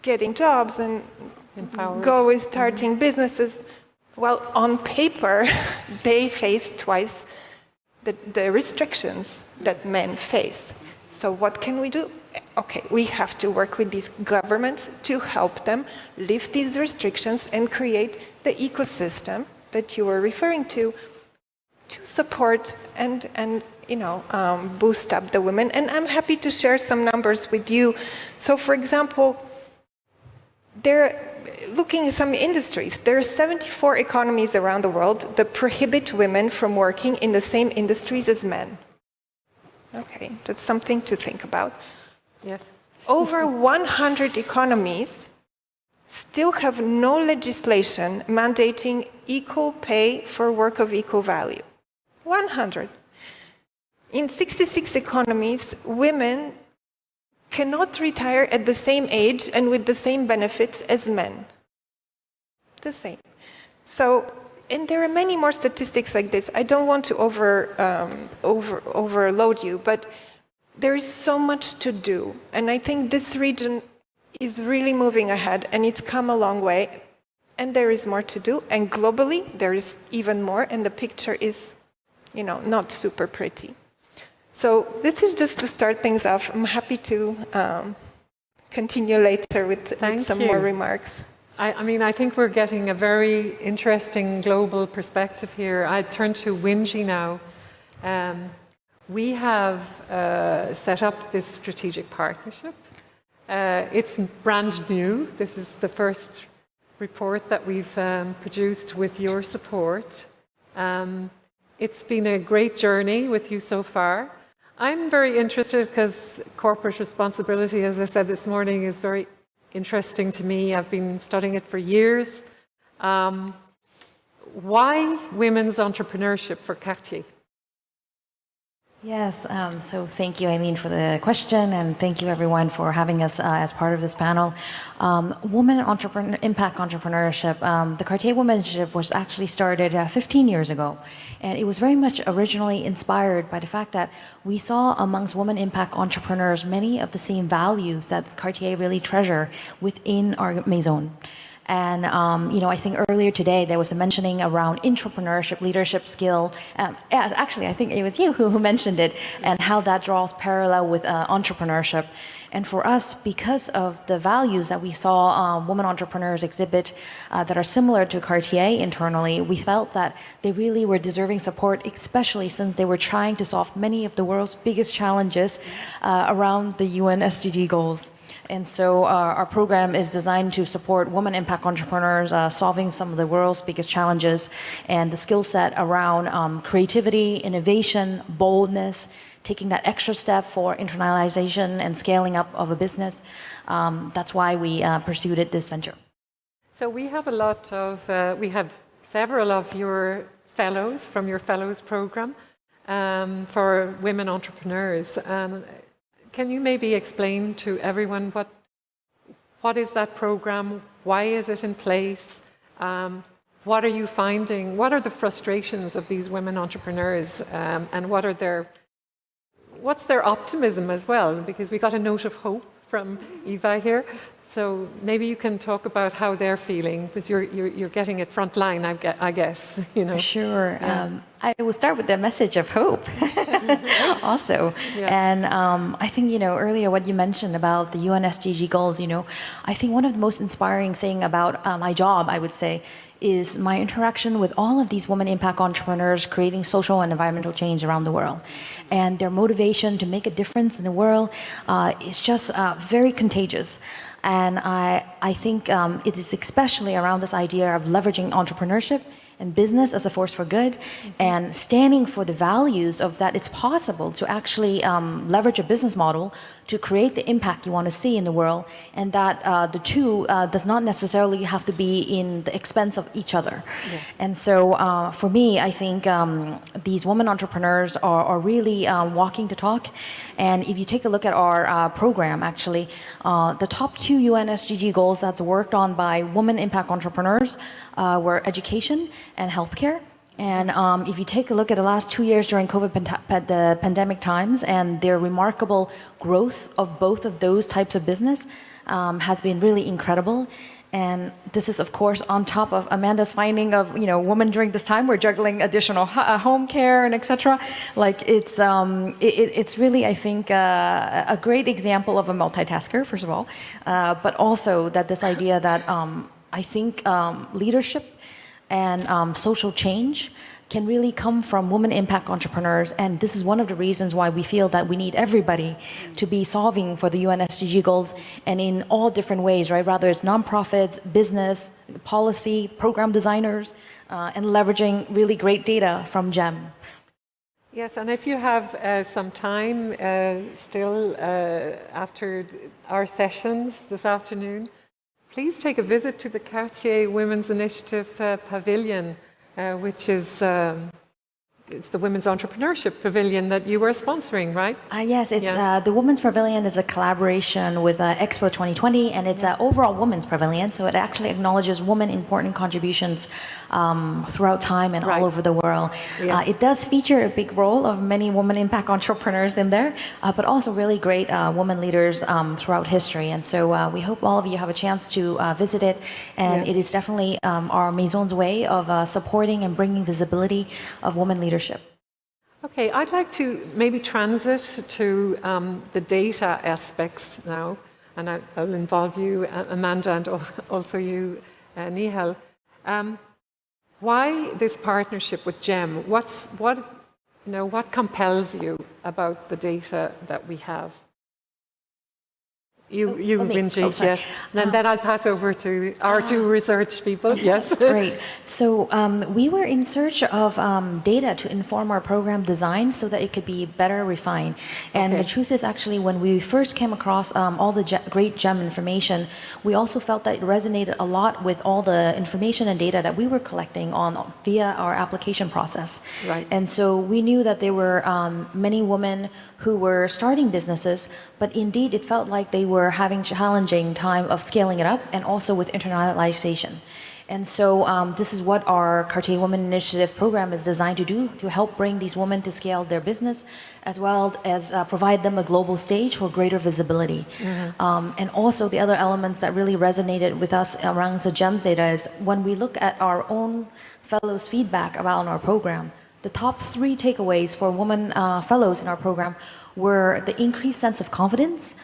getting jobs and Empowered. starting businesses? Well, on paper, they face twice the restrictions that men face. So what can we do? Okay, we have to work with these governments to help them lift these restrictions and create the ecosystem that you were referring to support and boost up the women. And I'm happy to share some numbers with you. So, for example, looking at some industries, there are 74 economies around the world that prohibit women from working in the same industries as men. Okay, that's something to think about. Yes. Over 100 economies still have no legislation mandating equal pay for work of equal value. 100. In 66 economies, women cannot retire at the same age and with the same benefits as men. The same. So, and there are many more statistics like this. I don't want to overload you, but there is so much to do. And I think this region is really moving ahead, and it's come a long way. And there is more to do. And globally, there is even more, and the picture is, not super pretty. So this is just to start things off. I'm happy to continue later with some more remarks. I think we're getting a very interesting global perspective here. I turn to Winji now. We have set up this strategic partnership. It's brand new. This is the first report that we've produced with your support. It's been a great journey with you so far. I'm very interested because corporate responsibility, as I said this morning, is very interesting to me. I've been studying it for years. Why women's entrepreneurship for Cartier? Yes, so thank you, Eileen, for the question, and thank you, everyone, for having us as part of this panel. Impact entrepreneurship. The Cartier Women Initiative was actually started 15 years ago, and it was very much originally inspired by the fact that we saw amongst women impact entrepreneurs many of the same values that Cartier really treasure within our maison. And I think earlier today there was a mentioning around entrepreneurship, leadership skill. Actually, I think it was you who mentioned it, and how that draws parallel with entrepreneurship. And for us, because of the values that we saw women entrepreneurs exhibit that are similar to Cartier internally, we felt that they really were deserving support, especially since they were trying to solve many of the world's biggest challenges around the UN SDG goals. And so our program is designed to support women impact entrepreneurs solving some of the world's biggest challenges, and the skill set around creativity, innovation, boldness, taking that extra step for internalization and scaling up of a business. That's why we pursued this venture. So we have we have several of your fellows from your fellows program for women entrepreneurs. Can you maybe explain to everyone what is that program? Why is it in place? What are you finding? What are the frustrations of these women entrepreneurs? And what's their optimism as well? Because we got a note of hope from Eva here. So maybe you can talk about how they're feeling, because you're getting it front line, I guess. Sure. Yeah. I will start with the message of hope also. Yes. And I think, earlier what you mentioned about the UN SDG goals, I think one of the most inspiring thing about my job, I would say, is my interaction with all of these women impact entrepreneurs creating social and environmental change around the world. And their motivation to make a difference in the world is just very contagious. And I think it is especially around this idea of leveraging entrepreneurship and business as a force for good, and standing for the values of that it's possible to actually leverage a business model to create the impact you want to see in the world, and that the two does not necessarily have to be in the expense of each other. Yes. And so for me, I think these women entrepreneurs are really walking the talk. And if you take a look at our program, actually, the top 2 UN SDG goals that's worked on by women impact entrepreneurs were education and healthcare. And if you take a look at the last 2 years during the pandemic times, and their remarkable growth of both of those types of business has been really incredible. And this is, of course, on top of Amanda's finding of, women during this time were juggling additional home care and etc. Like it's really, I think, a great example of a multitasker, first of all, but also that this idea that I think leadership and social change can really come from women impact entrepreneurs. And this is one of the reasons why we feel that we need everybody to be solving for the UN SDG goals, and in all different ways, right? Rather it's nonprofits, business, policy, program designers, and leveraging really great data from GEM. Yes, and if you have some time still after our sessions this afternoon, please take a visit to the Cartier Women's Initiative Pavilion, which is it's the Women's Entrepreneurship Pavilion that you were sponsoring, right? Yes, it's the Women's Pavilion is a collaboration with Expo 2020, and it's an overall women's pavilion, so it actually acknowledges women important contributions throughout time and all over the world. Yes. It does feature a big role of many women impact entrepreneurs in there, but also really great women leaders throughout history. And so we hope all of you have a chance to visit it, and it is definitely our Maison's way of supporting and bringing visibility of women leadership. Okay, I'd like to maybe transit to the data aspects now, and I'll involve you, Amanda, and also you, Niels. Why this partnership with GEM? What compels you about the data that we have? You, me. Vinci, Oh, sorry. yes. And then I'll pass over to our two research people, yes. Great. So we were in search of data to inform our program design so that it could be better refined. And the truth is actually when we first came across all the great GEM information, we also felt that it resonated a lot with all the information and data that we were collecting on via our application process. Right. And so we knew that there were many women who were starting businesses, but indeed it felt like they were having challenging time of scaling it up and also with internationalization. And so this is what our Cartier Women Initiative program is designed to do, to help bring these women to scale their business, as well as provide them a global stage for greater visibility. And also the other elements that really resonated with us around the GEMS data is when we look at our own fellows' feedback about our program, the top 3 takeaways for women fellows in our program were the increased sense of confidence,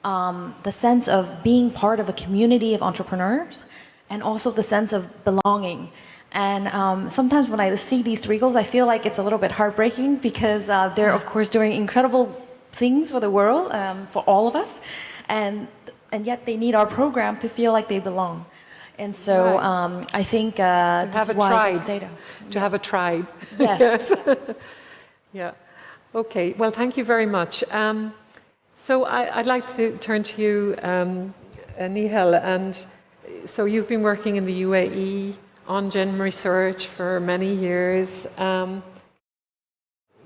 the sense of being part of a community of entrepreneurs, and also the sense of belonging. And sometimes when I see these 3 goals, I feel like it's a little bit heartbreaking because they're, of course, doing incredible things for the world, for all of us, and yet they need our program to feel like they belong. And so I think this is why this data. To have a tribe. Yes. Yeah. Okay. Well, thank you very much. So I'd like to turn to you, Niels, and so you've been working in the UAE on gender research for many years.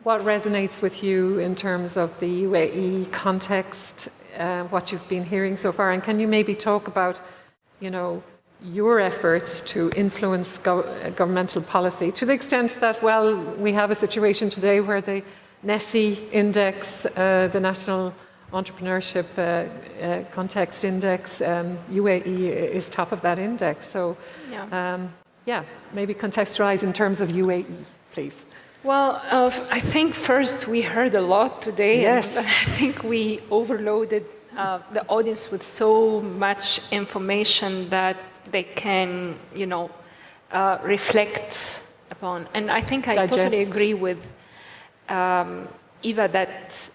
What resonates with you in terms of the UAE context, what you've been hearing so far, and can you maybe talk about, your efforts to influence governmental policy to the extent that, well, we have a situation today where the NESI index, the National Entrepreneurship Context Index, UAE is top of that index. So, maybe contextualize in terms of UAE, please. Well, I think first we heard a lot today. Yes. And I think we overloaded the audience with so much information that they can, reflect upon. And I think I totally agree with Eva that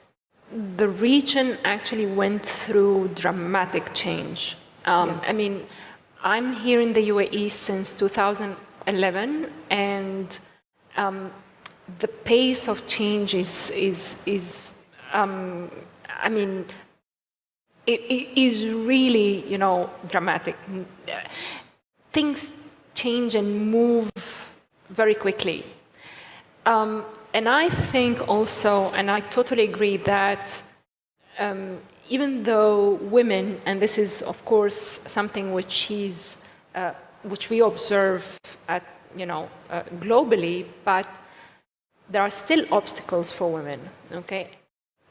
the region actually went through dramatic change. I mean, I'm here in the UAE since 2011, and the pace of change is it is really, dramatic. Things change and move very quickly. And I think also, and I totally agree that even though women, and this is of course something which we observe at, globally, but there are still obstacles for women, okay?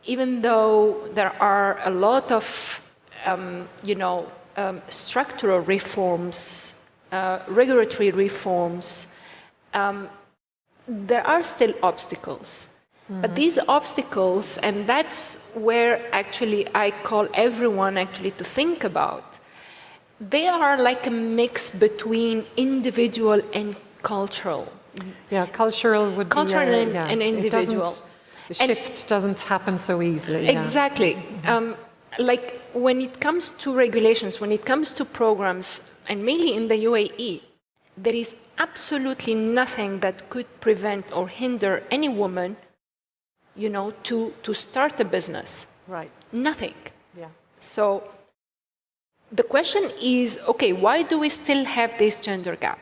Even though there are a lot of, structural reforms, regulatory reforms, there are still obstacles. But these obstacles, and that's where actually I call everyone actually to think about, they are like a mix between individual and cultural. Yeah, cultural would cultural be and individual. The shift doesn't happen so easily. Exactly. Like when it comes to regulations, when it comes to programs, and mainly in the UAE, there is absolutely nothing that could prevent or hinder any woman, to start a business. Right. Nothing. Yeah. So the question is, okay, why do we still have this gender gap?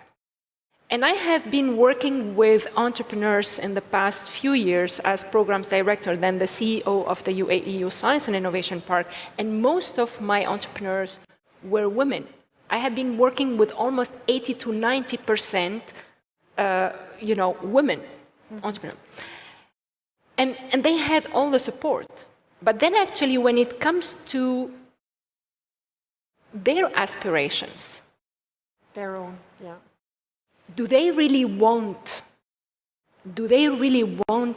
And I have been working with entrepreneurs in the past few years as programs director, then the CEO of the UAE Science and Innovation Park, and most of my entrepreneurs were women. I have been working with almost 80 to 90%, women entrepreneurs. And they had all the support. But then actually when it comes to their aspirations, Their own, yeah. do they really want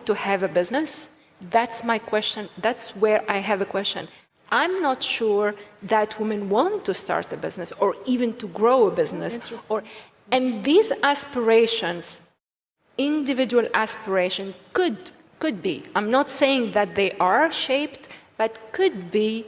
to have a business? That's my question. That's where I have a question. I'm not sure that women want to start a business or even to grow a business. And these aspirations, individual aspiration, could be. I'm not saying that they are shaped, but could be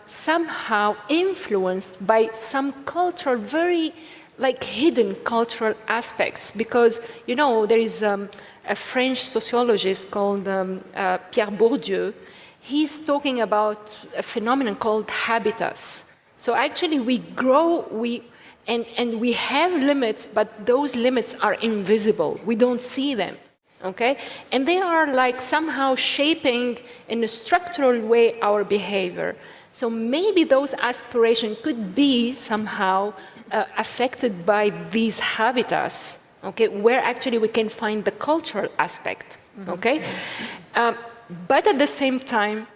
somehow influenced by some cultural, very like hidden cultural aspects. Because, you know, there is a French sociologist called Pierre Bourdieu. He's talking about a phenomenon called habitus. So actually we grow, and we have limits, but those limits are invisible. We don't see them. Okay? And they are like somehow shaping in a structural way our behavior. So maybe those aspirations could be somehow affected by these habitats, okay, where actually we can find the cultural aspect, okay? But at the same time,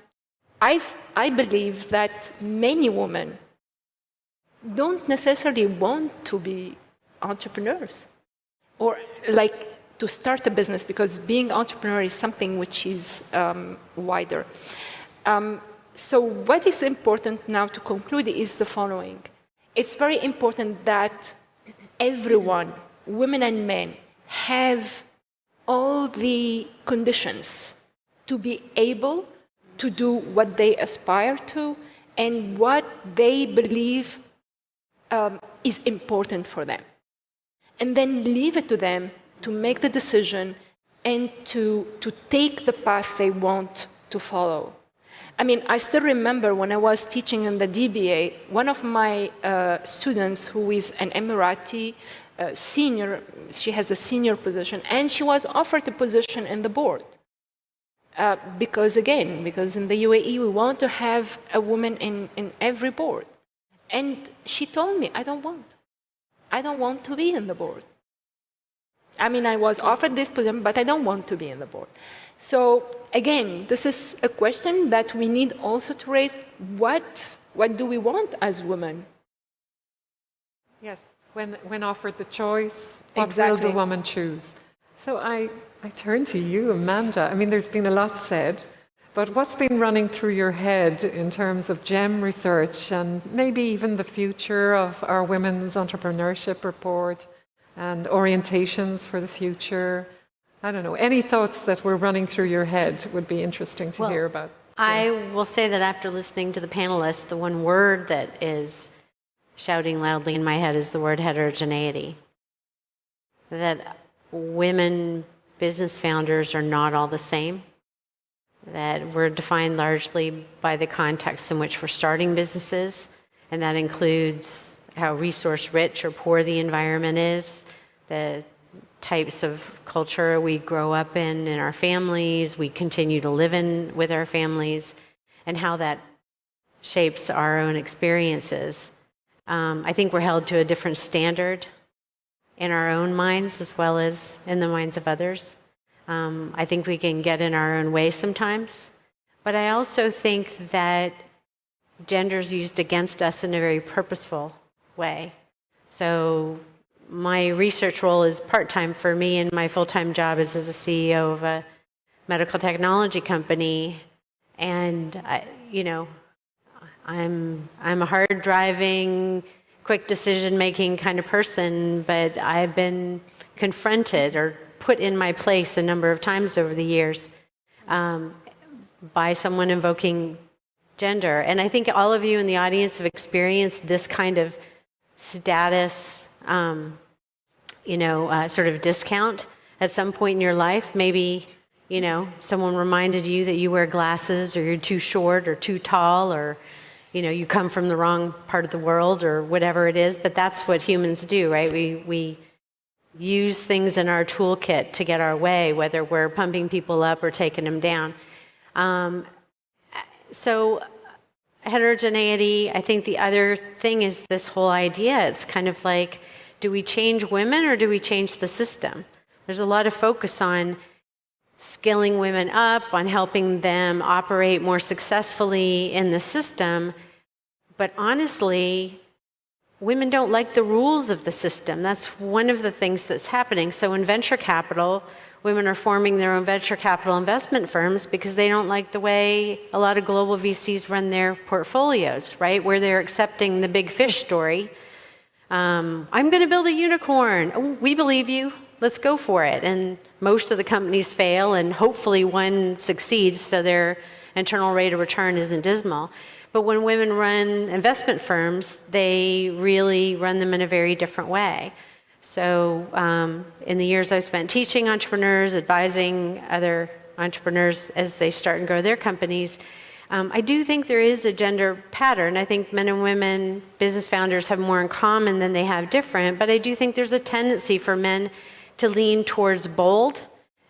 I believe that many women don't necessarily want to be entrepreneurs or like to start a business, because being entrepreneur is something which is wider. So what is important now to conclude is the following. It's very important that everyone, women and men, have all the conditions to be able to do what they aspire to and what they believe is important for them. And then leave it to them to make the decision and to take the path they want to follow. I mean, I still remember when I was teaching in the DBA, one of my students, who is an Emirati senior, she has a senior position, and she was offered a position in the board. Because in the UAE, we want to have a woman in every board. And she told me, I don't want to be in the board. I mean, I was offered this position, but I don't want to be in the board. So again, this is a question that we need also to raise. What do we want as women? Yes, when offered the choice, what Exactly. will the woman choose? So I turn to you, Amanda. I mean, there's been a lot said, but what's been running through your head in terms of GEM research and maybe even the future of our Women's Entrepreneurship Report and orientations for the future? I don't know. Any thoughts that were running through your head would be interesting to hear about. I will say that after listening to the panelists, the one word that is shouting loudly in my head is the word heterogeneity. That women business founders are not all the same. That we're defined largely by the context in which we're starting businesses, and that includes how resource rich or poor the environment is, the types of culture we grow up in our families, we continue to live in with our families, and how that shapes our own experiences. I think we're held to a different standard in our own minds as well as in the minds of others. I think we can get in our own way sometimes, but I also think that gender is used against us in a very purposeful way. So my research role is part-time for me, and my full-time job is as a CEO of a medical technology company. And I'm a hard-driving, quick decision-making kind of person, but I've been confronted or put in my place a number of times over the years by someone invoking gender. And I think all of you in the audience have experienced this kind of status sort of discount at some point in your life. Maybe, someone reminded you that you wear glasses, or you're too short or too tall, or, you come from the wrong part of the world, or whatever it is. But that's what humans do, right? We use things in our toolkit to get our way, whether we're pumping people up or taking them down. So heterogeneity, I think the other thing is this whole idea. It's kind of like, do we change women or do we change the system? There's a lot of focus on skilling women up, on helping them operate more successfully in the system. But honestly, women don't like the rules of the system. That's one of the things that's happening. So in venture capital, women are forming their own venture capital investment firms because they don't like the way a lot of global VCs run their portfolios, right? Where they're accepting the big fish story. I'm going to build a unicorn. Oh, we believe you. Let's go for it. And most of the companies fail, and hopefully one succeeds, so their internal rate of return isn't dismal. But when women run investment firms, they really run them in a very different way. So in the years I've spent teaching entrepreneurs, advising other entrepreneurs as they start and grow their companies, I do think there is a gender pattern. I think men and women, business founders, have more in common than they have different, but I do think there's a tendency for men to lean towards bold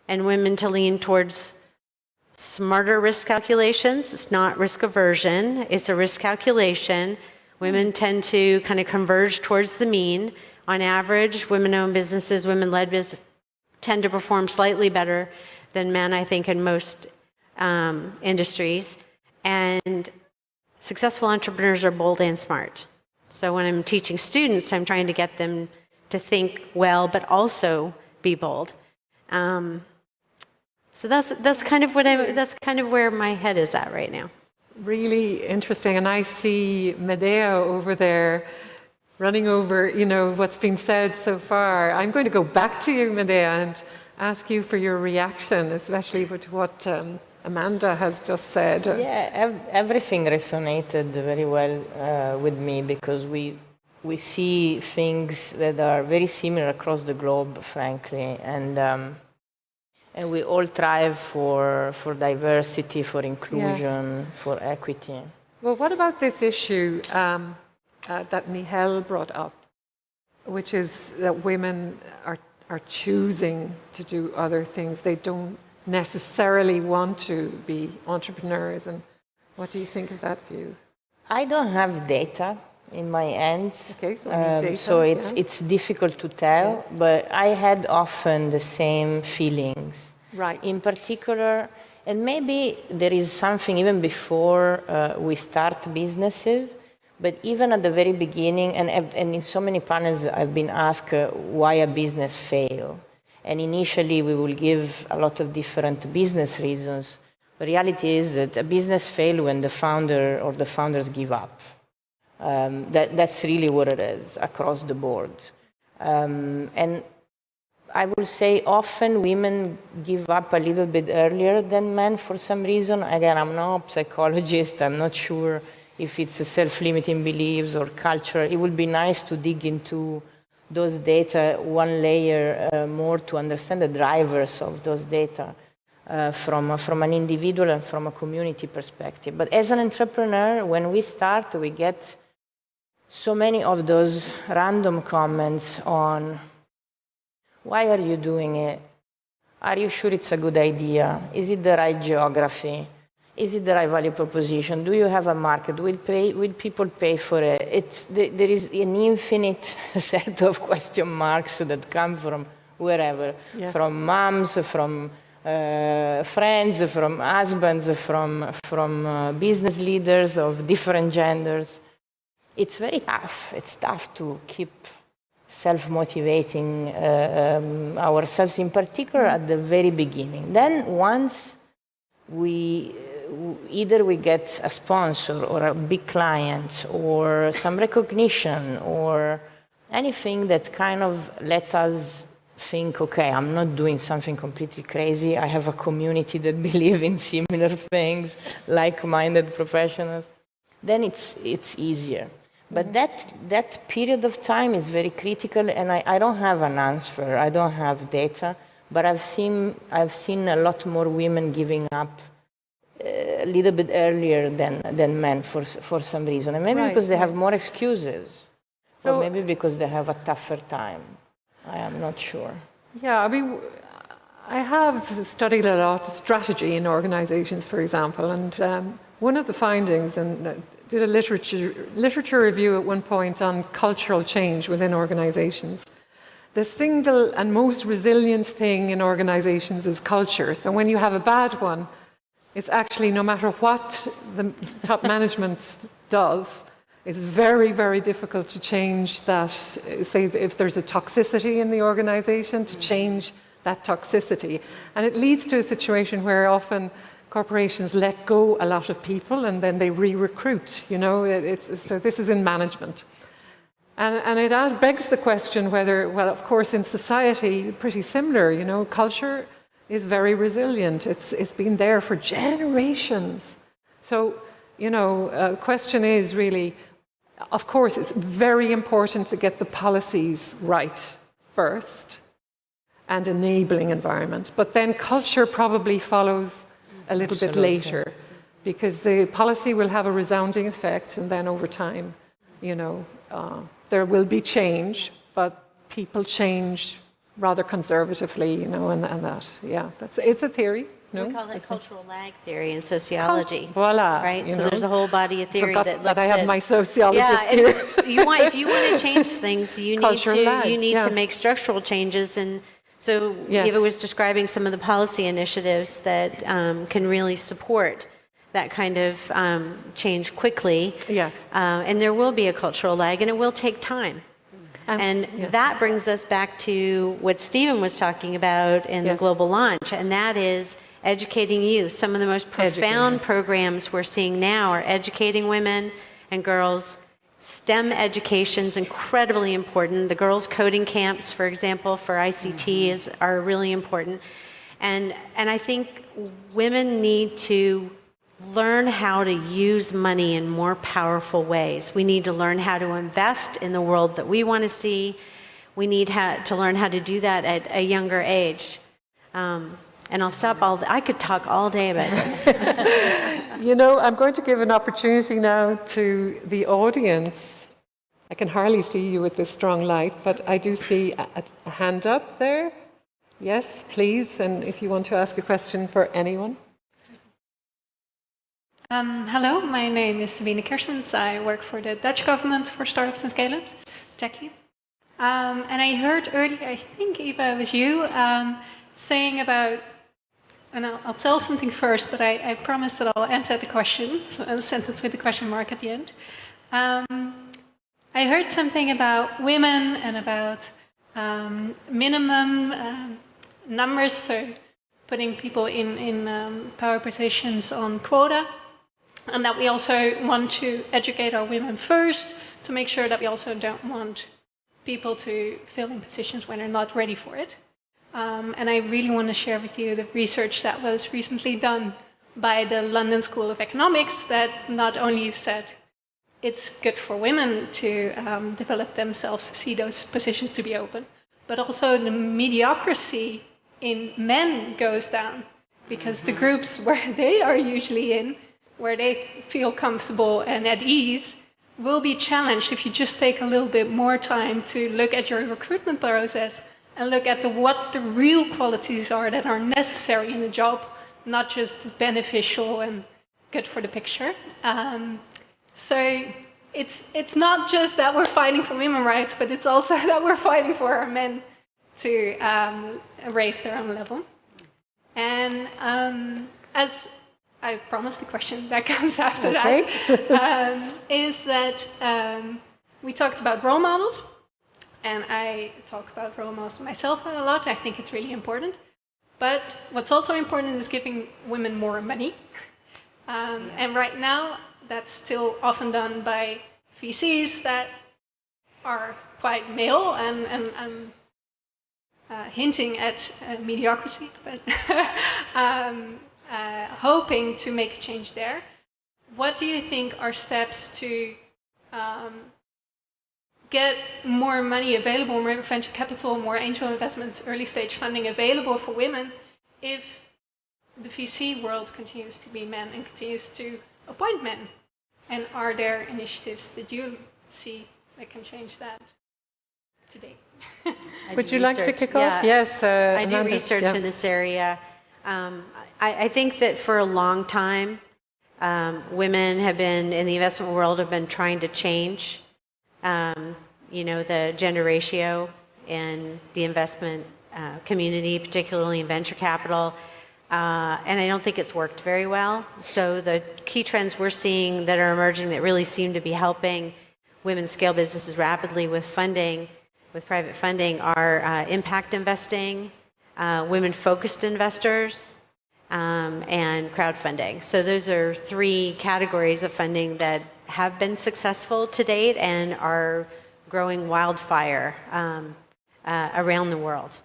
and women to lean towards smarter risk calculations. It's not risk aversion, it's a risk calculation. Women tend to kind of converge towards the mean. On average, women-owned businesses, women-led businesses tend to perform slightly better than men, I think, in most industries. And successful entrepreneurs are bold and smart. So when I'm teaching students, I'm trying to get them to think well, but also be bold. So that's kind of where my head is at right now. Really interesting. And I see Medea over there running over, what's been said so far. I'm going to go back to you, Medea, and ask you for your reaction, especially to what Amanda has just said. Yeah, everything resonated very well with me because we see things that are very similar across the globe, frankly, and we all thrive for diversity, for inclusion, for equity. Well, what about this issue that Niels brought up, which is that women are choosing to do other things? They don't necessarily want to be entrepreneurs. And what do you think of that view? I don't have data in my hands, okay, so, data, so it's difficult to tell, yes. But I had often the same feelings. Right. In particular, and maybe there is something even before we start businesses, but even at the very beginning, and in so many panels I've been asked why a business fail. And initially we will give a lot of different business reasons. The reality is that a business fails when the founder or the founders give up. That's really what it is across the board. And I will say often women give up a little bit earlier than men for some reason. Again, I'm not a psychologist. I'm not sure if it's a self-limiting beliefs or culture. It would be nice to dig into those data one layer more to understand the drivers of those data from an individual and from a community perspective. But as an entrepreneur, when we start, we get so many of those random comments on, why are you doing it? Are you sure it's a good idea? Is it the right geography? Is it the right value proposition? Do you have a market? Will people pay for it? There is an infinite set of question marks that come from wherever, yes. From moms, from friends, from husbands, from business leaders of different genders. It's very tough. It's tough to keep self-motivating ourselves, in particular at the very beginning. Then once either we get a sponsor or a big client or some recognition or anything that kind of let us think, okay, I'm not doing something completely crazy. I have a community that believe in similar things, like-minded professionals. Then it's easier. But that period of time is very critical, and I don't have an answer. I don't have data, but I've seen a lot more women giving up a little bit earlier than men for some reason, and maybe because they have more excuses, or maybe because they have a tougher time. I am not sure. Yeah, I mean, I have studied a lot of strategy in organizations, for example, and one of the findings, and did a literature review at one point on cultural change within organizations. The single and most resilient thing in organizations is culture. So when you have a bad one, it's actually, no matter what the top management does, it's very, very difficult to change that. Say if there's a toxicity in the organization, to change that toxicity. And it leads to a situation where often corporations let go a lot of people and then they re-recruit, so this is in management. And it begs the question whether, well, of course, in society, pretty similar, culture is very resilient. It's been there for generations. So question is really, of course, it's very important to get the policies right first and enabling environment. But then culture probably follows a little bit later, because the policy will have a resounding effect, and then over time, there will be change, but people change rather conservatively, and that. Yeah, it's a theory. No? We call that cultural lag theory in sociology. Voila. Right? So there's a whole body of theory that looks that I have at, my sociologist yeah, here. if you want to change things, you need to make structural changes. And so Eva was describing some of the policy initiatives that can really support that kind of change quickly. Yes. And there will be a cultural lag, and it will take time. And that brings us back to what Stephen was talking about in the global launch, and that is educating youth. Some of the most profound programs we're seeing now are educating women and girls. STEM education is incredibly important. The girls' coding camps, for example, for ICT are really important. And I think women need to learn how to use money in more powerful ways. We need to learn how to invest in the world that we want to see. We need to learn how to do that at a younger age. And I'll stop I could talk all day about this. I'm going to give an opportunity now to the audience. I can hardly see you with this strong light, but I do see a hand up there. Yes, please, and if you want to ask a question for anyone. Hello, my name is Sabine Kersens. I work for the Dutch government for startups and scale-ups, exactly. And I heard earlier, I think Eva, it was you, saying about, and I'll tell something first, but I promise that I'll answer the question, so a sentence with a question mark at the end. I heard something about women and about minimum numbers, so putting people in power positions on quota, and that we also want to educate our women first to make sure that we also don't want people to fill in positions when they're not ready for it. And I really want to share with you the research that was recently done by the London School of Economics that not only said it's good for women to develop themselves to see those positions to be open, but also the mediocrity in men goes down, because the groups where they are usually in, where they feel comfortable and at ease, will be challenged if you just take a little bit more time to look at your recruitment process and look at what the real qualities are that are necessary in a job, not just beneficial and good for the picture. So it's not just that we're fighting for women's rights, but it's also that we're fighting for our men to raise their own level. And as I promised, the question that comes after that is that we talked about role models, and I talk about role models myself a lot. I think it's really important. But what's also important is giving women more money. And right now, that's still often done by VCs that are quite male and hinting at mediocrity, but hoping to make a change there. What do you think are steps to get more money available, more venture capital, more angel investments, early stage funding available for women if the VC world continues to be men and continues to appoint men? And are there initiatives that you see that can change that today? Would you like to kick off? Yes. I do research in this area. I think that for a long time, women have been, in the investment world, have been trying to change, the gender ratio in the investment community, particularly in venture capital. And I don't think it's worked very well. So the key trends we're seeing that are emerging that really seem to be helping women scale businesses rapidly with funding, with private funding, are impact investing, women-focused investors, and crowdfunding. So those are three categories of funding that have been successful to date and are growing wildfire around the world.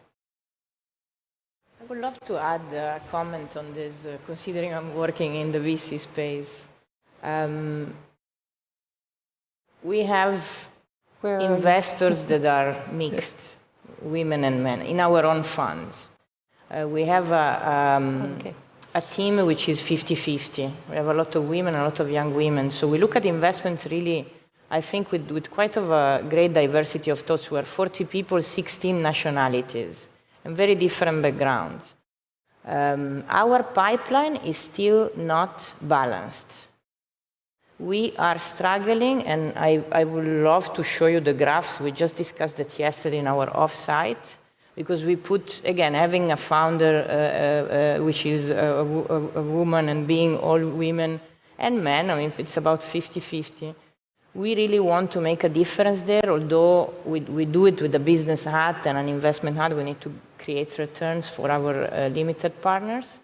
I would love to add a comment on this, considering I'm working in the VC space. We have investors that are mixed, women and men, in our own funds. We have a team which is 50-50. We have a lot of women, a lot of young women. So we look at investments really, I think, with quite of a great diversity of thoughts. We are 40 people, 16 nationalities, and very different backgrounds. Our pipeline is still not balanced. We are struggling, and I would love to show you the graphs. We just discussed that yesterday in our offsite, because we put, again, having a founder which is a woman and being all women and men, I mean, it's about 50-50. We really want to make a difference there, although we do it with a business hat and an investment hat. We need to create returns for our limited partners.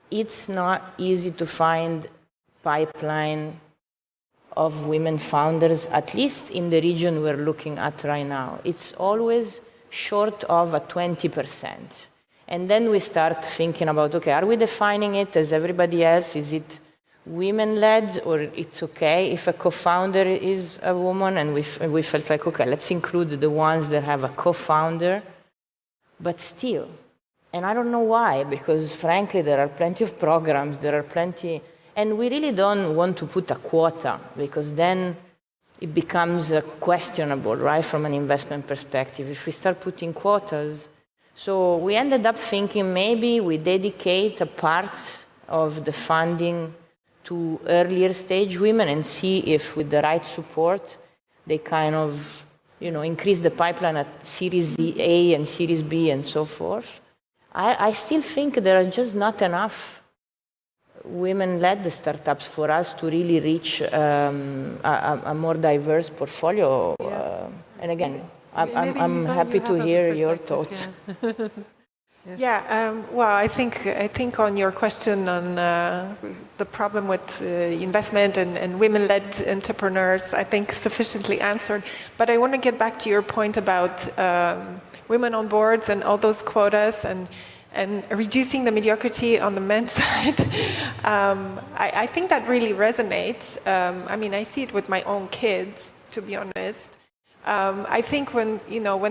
It's not easy to find pipeline of women founders, at least in the region we're looking at right now. It's always short of a 20%. And then we start thinking about, okay, are we defining it as everybody else? Is it women-led, or it's okay if a co-founder is a woman? And we felt like, okay, let's include the ones that have a co-founder. But still, and I don't know why, because frankly, there are plenty of programs, there are plenty. And we really don't want to put a quota, because then it becomes questionable, right, from an investment perspective, if we start putting quotas. So we ended up thinking maybe we dedicate a part of the funding to earlier stage women and see if with the right support, they kind of, increase the pipeline at Series A and Series B and so forth. I still think there are just not enough women-led startups for us to really reach a more diverse portfolio. Yes. And again, I'm happy to hear your thoughts. Yeah, well, I think on your question on the problem with investment and women-led entrepreneurs, I think sufficiently answered. But I want to get back to your point about women on boards and all those quotas and reducing the mediocrity on the men's side. I think that really resonates. I mean, I see it with my own kids, to be honest. I think when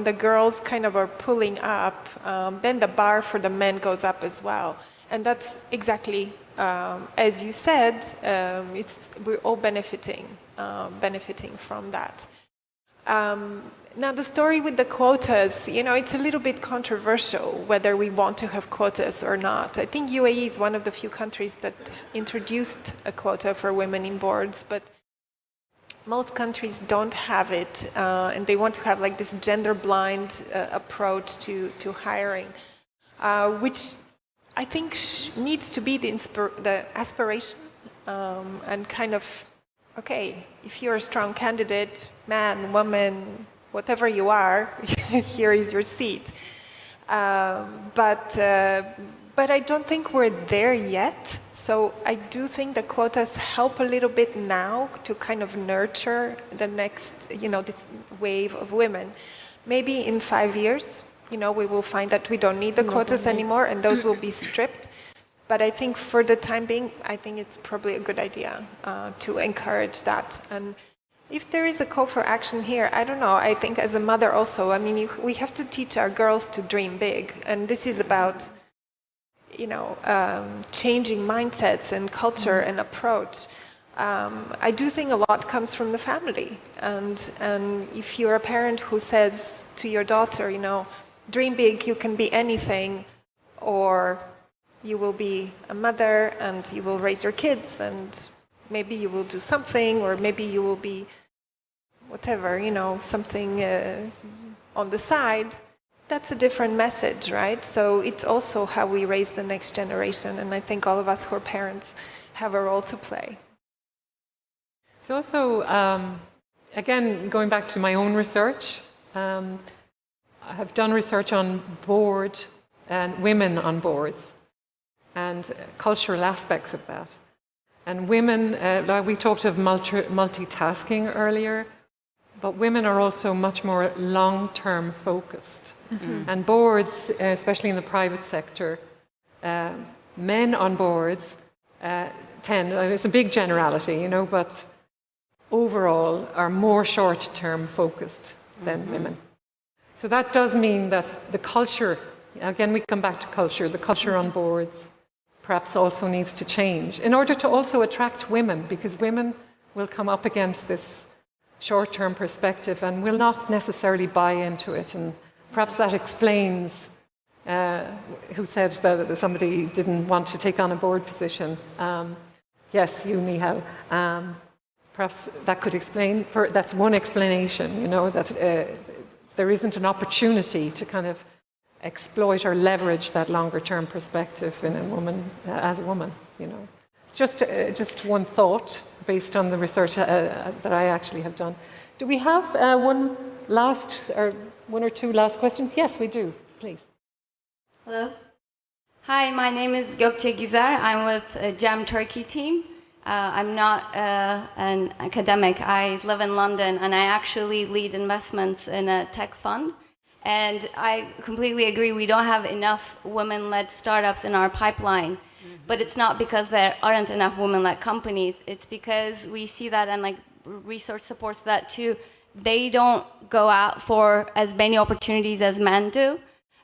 the girls kind of are pulling up, then the bar for the men goes up as well. And that's exactly, as you said, we're all benefiting from that. Now, the story with the quotas, it's a little bit controversial whether we want to have quotas or not. I think UAE is one of the few countries that introduced a quota for women in boards, but most countries don't have it, and they want to have like this gender-blind approach to hiring, which I think needs to be the aspiration, and kind of, okay, if you're a strong candidate, man, woman, whatever you are, here is your seat. But I don't think we're there yet. So I do think the quotas help a little bit now to kind of nurture the next, this wave of women. Maybe in 5 years, we will find that we don't need the quotas anymore, and those will be stripped. But I think for the time being, I think it's probably a good idea to encourage that. And if there is a call for action here, I don't know, I think as a mother also, I mean, we have to teach our girls to dream big. And this is about, changing mindsets and culture and approach. I do think a lot comes from the family. And if you're a parent who says to your daughter, dream big, you can be anything, or you will be a mother and you will raise your kids and maybe you will do something, or maybe you will be whatever, something on the side, that's a different message, right? So it's also how we raise the next generation, and I think all of us who are parents have a role to play. It's also, again, going back to my own research, I have done research on board and women on boards and cultural aspects of that. And women, we talked of multitasking earlier, but women are also much more long-term focused. Mm-hmm. And boards, especially in the private sector, men on boards 10, it's a big generality, you know, but overall are more short-term focused than women. So that does mean that the culture, again, we come back to culture, the culture on boards perhaps also needs to change in order to also attract women, because women will come up against this short-term perspective and will not necessarily buy into it. And perhaps that explains who said that somebody didn't want to take on a board position. Yes, you, Nihal. Perhaps that could explain, that's one explanation, you know, that there isn't an opportunity to kind of exploit or leverage that longer term perspective in a woman, as a woman, you know. It's just one thought based on the research that I actually have done. Do we have one or two last questions? Yes, we do, please. Hello. Hi, my name is Gökçe Gizer. I'm with GEM Turkey team. I'm not an academic. I live in London and I actually lead investments in a tech fund. And I completely agree, we don't have enough women-led startups in our pipeline. But it's not because there aren't enough women-led companies. It's because we see that, and like research supports that too. They don't go out for as many opportunities as men do.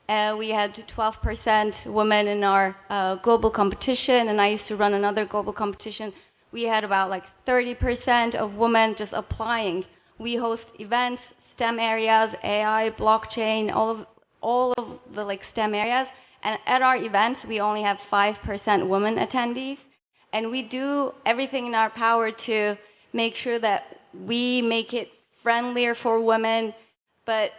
We had 12% women in our global competition, and I used to run another global competition. We had about like 30% of women just applying. We host events, STEM areas, AI, blockchain, all of the like STEM areas. And at our events, we only have 5% women attendees. And we do everything in our power to make sure that we make it friendlier for women. But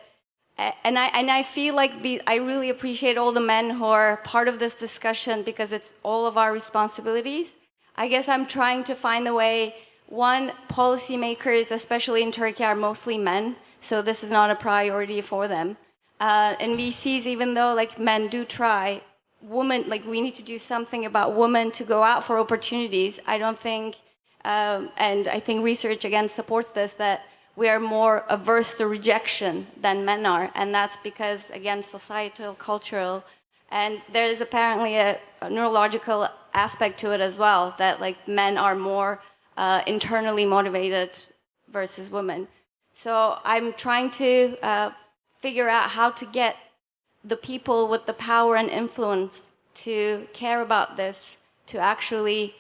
I feel like I really appreciate all the men who are part of this discussion, because it's all of our responsibilities. I guess I'm trying to find a way. One, policymakers, especially in Turkey, are mostly men, so this is not a priority for them. And VCs, even though like men do try, women, like we need to do something about women to go out for opportunities. I don't think, and I think research again supports this, that we are more averse to rejection than men are. And that's because, again, societal, cultural, and there is apparently a neurological aspect to it as well, that like men are more internally motivated versus women. So I'm trying to figure out how to get the people with the power and influence to care about this, to actually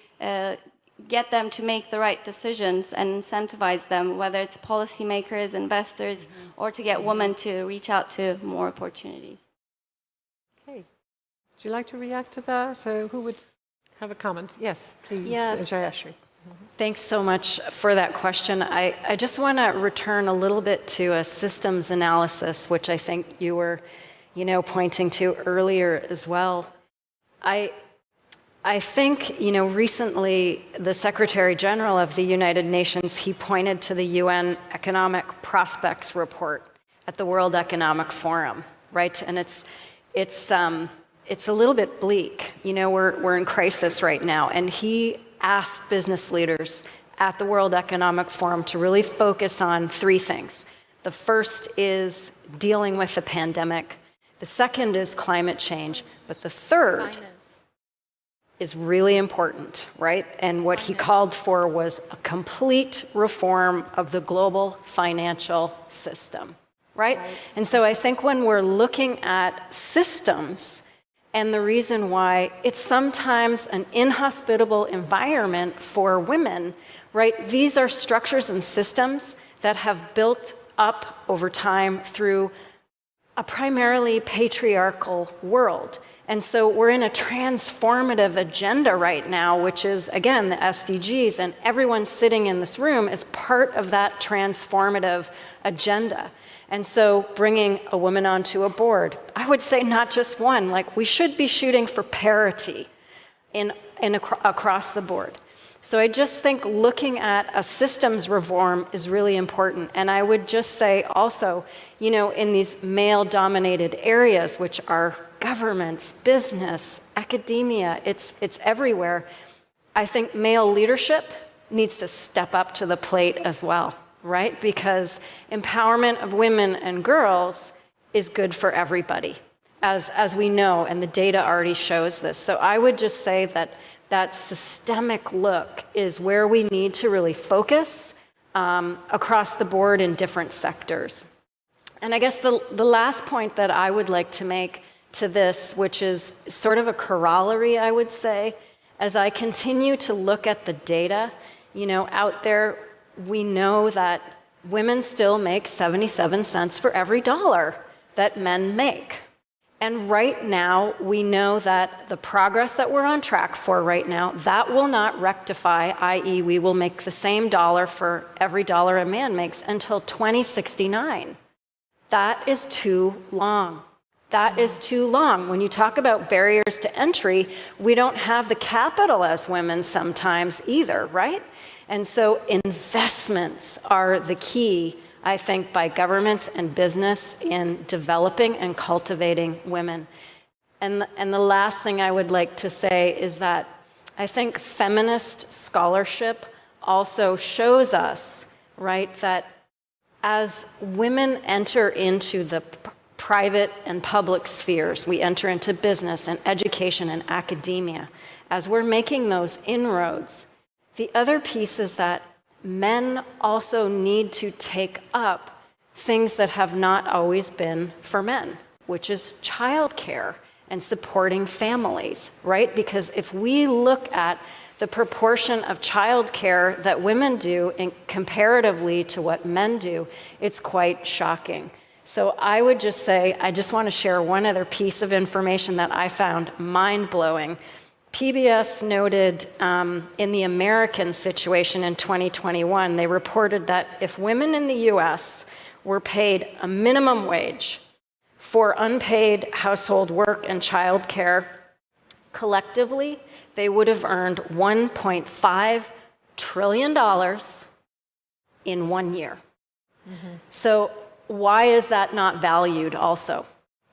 get them to make the right decisions and incentivize them, whether it's policymakers, investors, or to get women to reach out to more opportunities. Okay. Would you like to react to that? Who would have a comment? Yes, please, Yeah. Jayashri. Thanks so much for that question. I just want to return a little bit to a systems analysis, which I think you were, pointing to earlier as well. I think, recently the Secretary General of the United Nations, he pointed to the UN Economic Prospects Report at the World Economic Forum, right? And it's a little bit bleak. We're in crisis right now, and he asked business leaders at the World Economic Forum to really focus on three things. The first is dealing with the pandemic. The second is climate change. But the third is really important, right? And what he called for was a complete reform of the global financial system, right? And so I think when we're looking at systems, and the reason why it's sometimes an inhospitable environment for women, right? These are structures and systems that have built up over time through a primarily patriarchal world. And so we're in a transformative agenda right now, which is, again, the SDGs, and everyone sitting in this room is part of that transformative agenda. And so bringing a woman onto a board, I would say not just one, like we should be shooting for parity across the board. So I just think looking at a systems reform is really important. And I would just say also, in these male-dominated areas, which are governments, business, academia, it's everywhere. I think male leadership needs to step up to the plate as well. Right? Because empowerment of women and girls is good for everybody, as we know, and the data already shows this. So I would just say that that systemic look is where we need to really focus across the board in different sectors. And I guess the last point that I would like to make to this, which is sort of a corollary, I would say, as I continue to look at the data, out there, we know that women still make 77 cents for every dollar that men make. And right now, we know that the progress that we're on track for right now, that will not rectify, i.e. we will make the same dollar for every dollar a man makes until 2069. That is too long. That is too long. When you talk about barriers to entry, we don't have the capital as women sometimes either, right? And so investments are the key, I think, by governments and business in developing and cultivating women. And the last thing I would like to say is that I think feminist scholarship also shows us, right, that as women enter into the private and public spheres, we enter into business and education and academia, as we're making those inroads, the other piece is that men also need to take up things that have not always been for men, which is childcare and supporting families, right? Because if we look at the proportion of childcare that women do comparatively to what men do, it's quite shocking. So I would just say, I just want to share one other piece of information that I found mind-blowing. PBS noted in the American situation in 2021, they reported that if women in the US were paid a minimum wage for unpaid household work and childcare, collectively, they would have earned $1.5 trillion in 1 year. Mm-hmm. So why is that not valued also?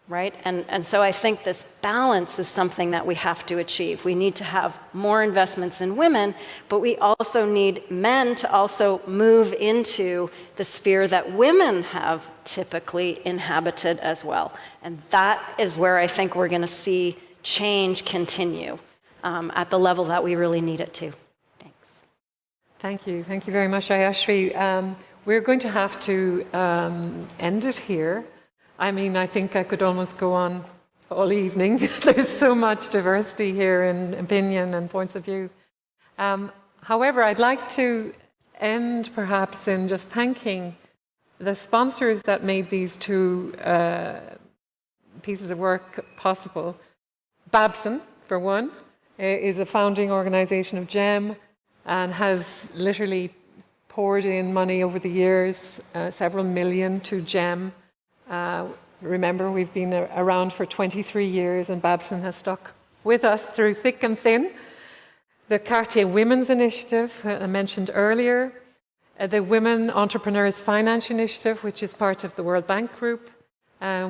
Right? And so I think this balance is something that we have to achieve. We need to have more investments in women, but we also need men to also move into the sphere that women have typically inhabited as well. And that is where I think we're going to see change continue at the level that we really need it to. Thanks. Thank you. Thank you very much, Ayashri. We're going to have to end it here. I mean, I think I could almost go on all evening. There's so much diversity here in opinion and points of view. However, I'd like to end perhaps in just thanking the sponsors that made these two pieces of work possible. Babson, for one, is a founding organization of GEM and has literally poured in money over the years, several million to GEM. Remember, we've been around for 23 years and Babson has stuck with us through thick and thin. The Cartier Women's Initiative, I mentioned earlier. The Women Entrepreneurs Finance Initiative, which is part of the World Bank Group,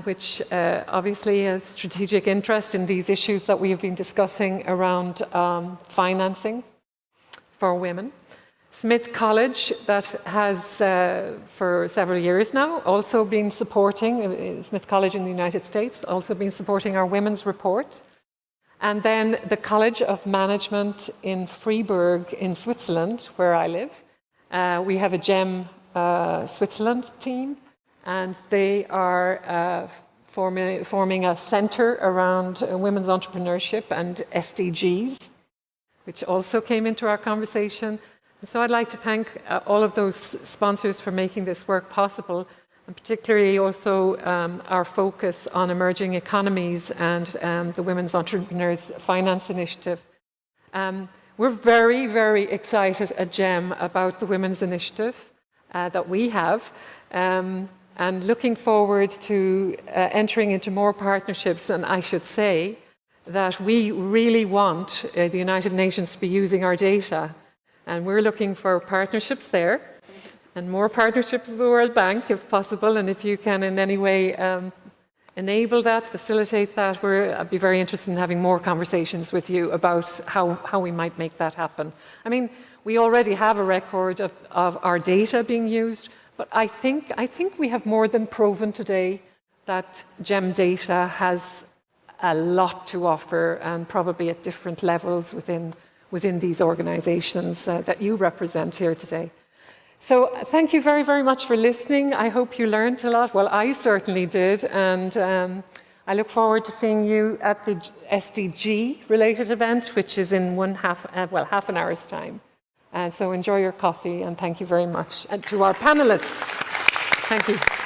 which obviously has strategic interest in these issues that we have been discussing around financing for women. Smith College, that has for several years now also been supporting, Smith College in the United States, also been supporting our women's report. And then the College of Management in Freiburg in Switzerland, where I live. We have a GEM Switzerland team, and they are forming a center around women's entrepreneurship and SDGs, which also came into our conversation. So I'd like to thank all of those sponsors for making this work possible, and particularly also our focus on emerging economies and the Women's Entrepreneurs Finance Initiative. We're very, very excited at GEM about the Women's Initiative that we have, and looking forward to entering into more partnerships. And I should say that we really want the United Nations to be using our data. And we're looking for partnerships there and more partnerships with the World Bank if possible. And if you can in any way enable that, facilitate that, I'd be very interested in having more conversations with you about how we might make that happen. I mean, we already have a record of our data being used, but I think we have more than proven today that GEM data has a lot to offer, and probably at different levels within within these organizations that you represent here today. So thank you very, very much for listening. I hope you learned a lot. Well, I certainly did. And I look forward to seeing you at the SDG-related event, which is in half an hour's time. So enjoy your coffee, and thank you very much. And to our panelists, thank you.